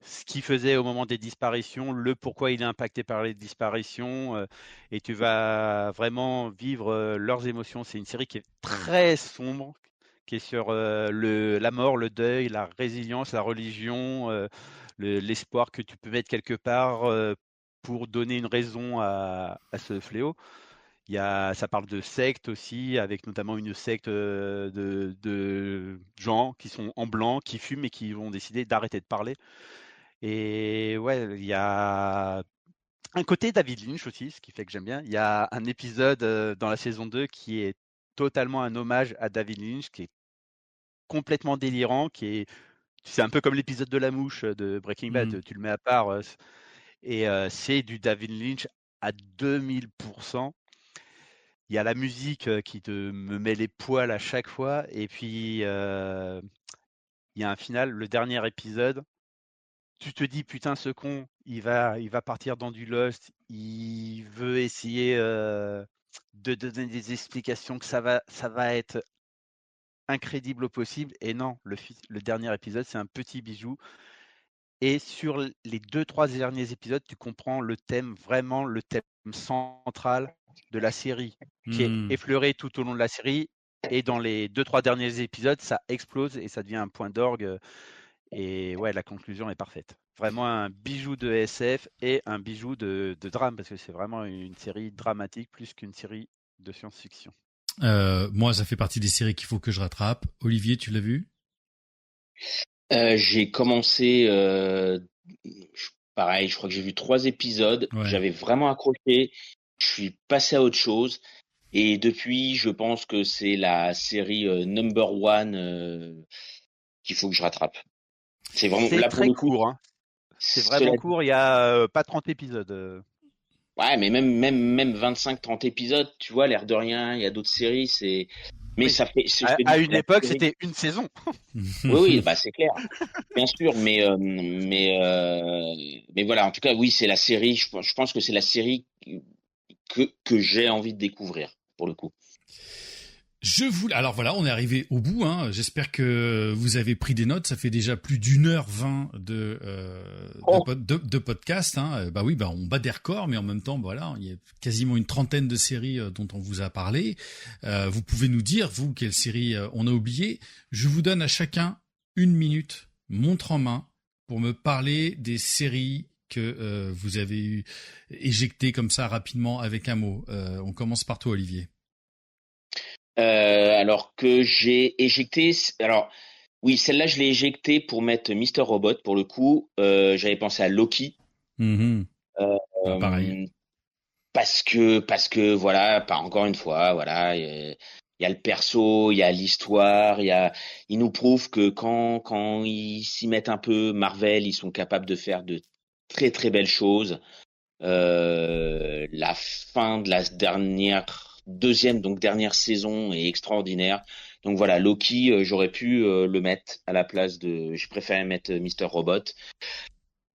ce qu'il faisait au moment des disparitions, le pourquoi il est impacté par les disparitions, et tu vas vraiment vivre leurs émotions. C'est une série qui est très sombre, qui est sur la mort, le deuil, la résilience, la religion, l'espoir que tu peux mettre quelque part pour donner une raison à ce fléau. Ça parle de secte aussi, avec notamment une secte de gens qui sont en blanc, qui fument et qui vont décider d'arrêter de parler. Et ouais, il y a un côté David Lynch aussi, ce qui fait que j'aime bien. Il y a un épisode dans la saison 2 qui est totalement un hommage à David Lynch, qui est complètement délirant, c'est un peu comme l'épisode de la mouche de Breaking Bad, tu le mets à part, et c'est du David Lynch à 2000%. Il y a la musique qui me met les poils à chaque fois, et puis il y a un final, le dernier épisode. Tu te dis, putain, ce con, il va partir dans du Lost, il veut essayer de donner des explications que ça va être incrédible au possible. Et non, le dernier épisode, c'est un petit bijou. Et sur les 2-3 derniers épisodes, tu comprends vraiment le thème central de la série, qui est effleuré tout au long de la série. Et dans les 2-3 derniers épisodes, ça explose et ça devient un point d'orgue. Et ouais, la conclusion est parfaite. Vraiment un bijou de SF et un bijou de drame, parce que c'est vraiment une série dramatique plus qu'une série de science-fiction.
Moi, ça fait partie des séries qu'il faut que je rattrape. Olivier, tu l'as vu ?
J'ai commencé, pareil, je crois que j'ai vu 3 épisodes.
Ouais.
J'avais vraiment accroché. Je suis passé à autre chose. Et depuis, je pense que c'est la série number one qu'il faut que je rattrape. C'est vraiment
C'est
là pour
très
le coup.
court, hein. C'est vraiment court. Il y a pas 30 épisodes.
Ouais, mais même 25-30 épisodes, tu vois, l'air de rien. Il y a d'autres séries, c'est. Mais
oui.
ça fait.
À une époque, c'était une saison.
Oui, bah c'est clair, bien sûr, mais voilà. En tout cas, oui, c'est la série. Je pense que c'est la série que j'ai envie de découvrir pour le coup.
Alors voilà, on est arrivé au bout. Hein. J'espère que vous avez pris des notes. Ça fait déjà plus d'1h20 de podcast. Hein. Bah oui, on bat des records, mais en même temps, voilà, il y a quasiment une trentaine de séries dont on vous a parlé. Vous pouvez nous dire, vous, quelle série on a oublié. Je vous donne à chacun 1 minute, montre en main, pour me parler des séries que vous avez éjectées comme ça rapidement avec un mot. On commence par toi, Olivier.
Alors que j'ai éjecté. Alors oui, celle-là je l'ai éjectée pour mettre Mr. Robot. Pour le coup, j'avais pensé à Loki.
Pareil.
Parce que voilà, pas encore une fois, voilà, il y a le perso, il y a l'histoire, il nous prouve que quand ils s'y mettent un peu, Marvel, ils sont capables de faire de très très belles choses. La fin de la dernière saison est extraordinaire. Donc voilà, Loki, j'aurais pu le mettre à la place j'ai préféré mettre Mr. Robot.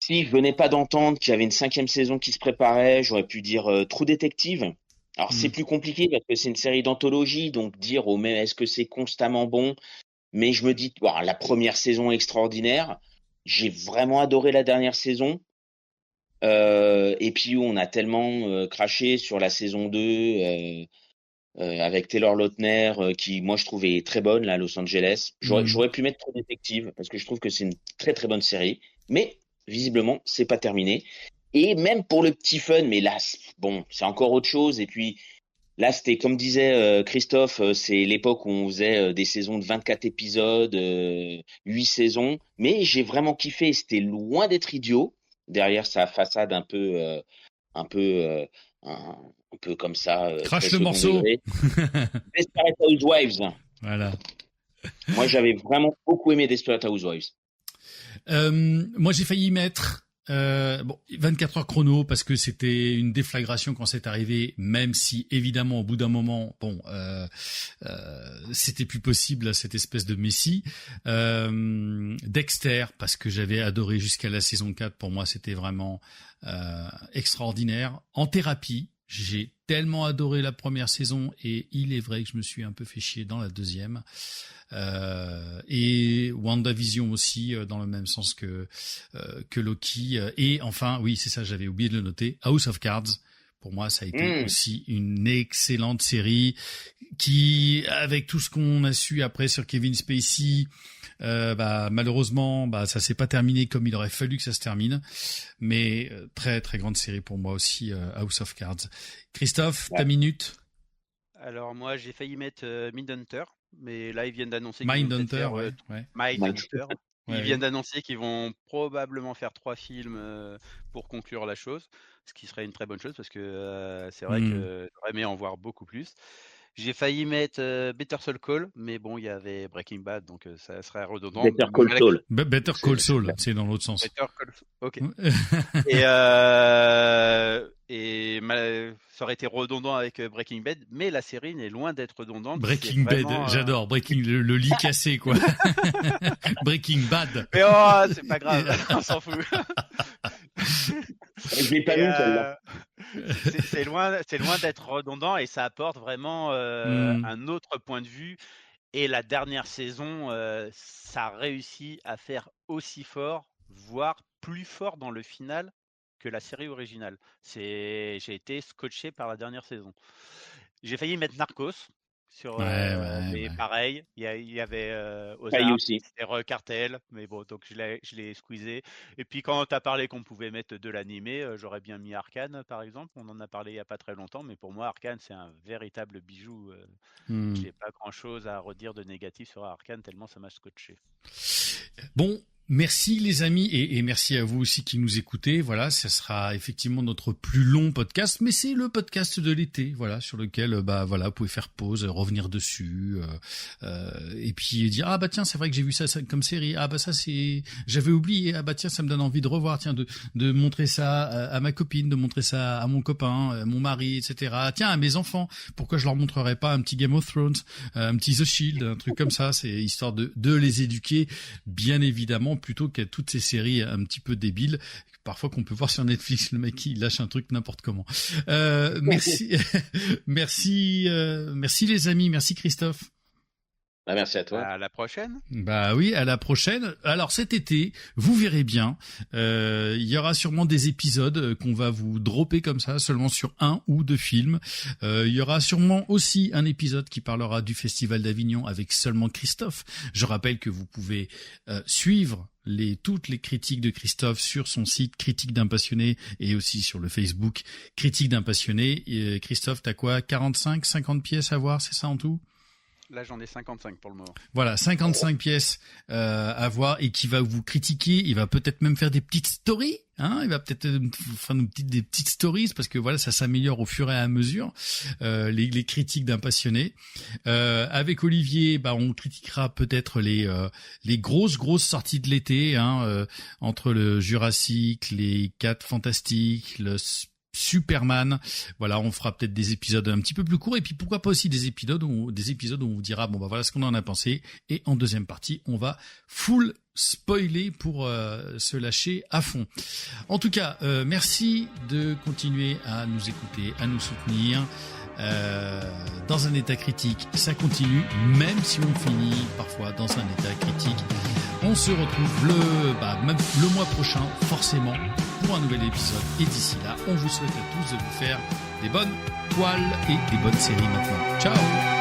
Si je venais pas d'entendre qu'il y avait une 5e saison qui se préparait, j'aurais pu dire True Detective. Alors c'est plus compliqué parce que c'est une série d'anthologie, donc dire est-ce que c'est constamment bon. Mais je me dis, la première saison est extraordinaire. J'ai vraiment adoré la dernière saison. Et puis on a tellement craché sur la saison 2 avec Taylor Lautner qui moi je trouvais très bonne là à Los Angeles. J'aurais pu mettre True Detective parce que je trouve que c'est une très très bonne série, mais visiblement c'est pas terminé. Et même pour le petit fun, mais là bon c'est encore autre chose. Et puis là c'était comme disait Christophe, c'est l'époque où on faisait des saisons de 24 épisodes, 8 saisons, mais j'ai vraiment kiffé. C'était loin d'être idiot derrière sa façade un peu comme ça.
Crache le morceau.
Desperate Housewives.
Voilà.
Moi, j'avais vraiment beaucoup aimé Desperate Housewives.
Moi, j'ai failli mettre 24 heures chrono parce que c'était une déflagration quand c'est arrivé, même si évidemment au bout d'un moment, c'était plus possible cette espèce de messie. Dexter parce que j'avais adoré jusqu'à la saison 4. Pour moi, c'était vraiment extraordinaire. En thérapie, j'ai tellement adoré la première saison et il est vrai que je me suis un peu fait chier dans la deuxième. Et WandaVision aussi dans le même sens que Loki. Et enfin, oui, c'est ça, j'avais oublié de le noter. House of Cards. Pour moi, ça a été aussi une excellente série qui, avec tout ce qu'on a su après sur Kevin Spacey, malheureusement, ça s'est pas terminé comme il aurait fallu que ça se termine. Mais très très grande série pour moi aussi, House of Cards. Christophe, ta minute?
Alors moi, j'ai failli mettre Mindhunter, mais là ils viennent d'annoncer
Mindhunter,
Mindhunter. Ils viennent d'annoncer qu'ils vont probablement faire 3 films pour conclure la chose, ce qui serait une très bonne chose parce que c'est vrai que j'aurais aimé en voir beaucoup plus. J'ai failli mettre Better Call, mais bon, il y avait Breaking Bad, donc ça serait redondant.
Better Call Saul.
Better Call Saul, c'est dans l'autre sens.
Better Call Saul, ok. Ça aurait été redondant avec Breaking Bad, mais la série n'est loin d'être redondante.
Breaking Bad, j'adore. Breaking, le lit cassé, quoi. Breaking Bad.
Mais c'est pas grave, on s'en fout.
Je l'ai pas vu, celle-là.
C'est loin d'être redondant et ça apporte vraiment un autre point de vue. Et la dernière saison, ça a réussi à faire aussi fort, voire plus fort dans le final que la série originale. J'ai été scotché par la dernière saison. J'ai failli mettre Narcos sur mais pareil, il y avait Ozark, c'était Cartel, mais bon, donc je l'ai squeezé. Et puis quand tu as parlé qu'on pouvait mettre de l'animé, j'aurais bien mis Arcane par exemple, on en a parlé il y a pas très longtemps, mais pour moi Arcane c'est un véritable bijou. J'ai pas grand chose à redire de négatif sur Arcane tellement ça m'a scotché.
Bon, merci les amis et merci à vous aussi qui nous écoutez. Voilà, ça sera effectivement notre plus long podcast, mais c'est le podcast de l'été, voilà, sur lequel vous pouvez faire pause, revenir dessus et puis dire tiens, c'est vrai que j'ai vu ça comme série. Ça c'est j'avais oublié. Tiens, ça me donne envie de revoir, tiens de montrer ça à ma copine, de montrer ça à mon copain, mon mari, etc. Tiens, à mes enfants, pourquoi je leur montrerais pas un petit Game of Thrones, un petit The Shield, un truc comme ça, c'est histoire de les éduquer, bien évidemment, plutôt qu'à toutes ces séries un petit peu débiles parfois qu'on peut voir sur Netflix, le mec il lâche un truc n'importe comment. Merci merci les amis, merci Christophe.
Merci à toi.
À la prochaine.
Oui, à la prochaine. Alors cet été, vous verrez bien, il y aura sûrement des épisodes qu'on va vous dropper comme ça, seulement sur 1 ou 2 films. Il y aura sûrement aussi un épisode qui parlera du Festival d'Avignon avec seulement Christophe. Je rappelle que vous pouvez suivre toutes les critiques de Christophe sur son site Critique d'un passionné et aussi sur le Facebook Critique d'un passionné. Et Christophe, t'as quoi, 45, 50 pièces à voir, c'est ça en tout ?
Là, j'en ai 55 pour le moment.
Voilà, 55 pièces à voir et qui va vous critiquer. Il va peut-être même faire des petites stories. Il va peut-être faire des petites stories parce que voilà, ça s'améliore au fur et à mesure. Les critiques d'un passionné. Avec Olivier, on critiquera peut-être les grosses sorties de l'été, entre le Jurassic, les 4 Fantastiques, le Superman. Voilà, on fera peut-être des épisodes un petit peu plus courts et puis pourquoi pas aussi des épisodes où on vous dira voilà ce qu'on en a pensé, et en deuxième partie on va full spoiler pour se lâcher à fond. En tout cas, merci de continuer à nous écouter, à nous soutenir. Dans un état critique, ça continue, même si on finit parfois dans un état critique. On se retrouve le mois prochain, forcément, pour un nouvel épisode. Et d'ici là, on vous souhaite à tous de vous faire des bonnes toiles et des bonnes séries maintenant. Ciao!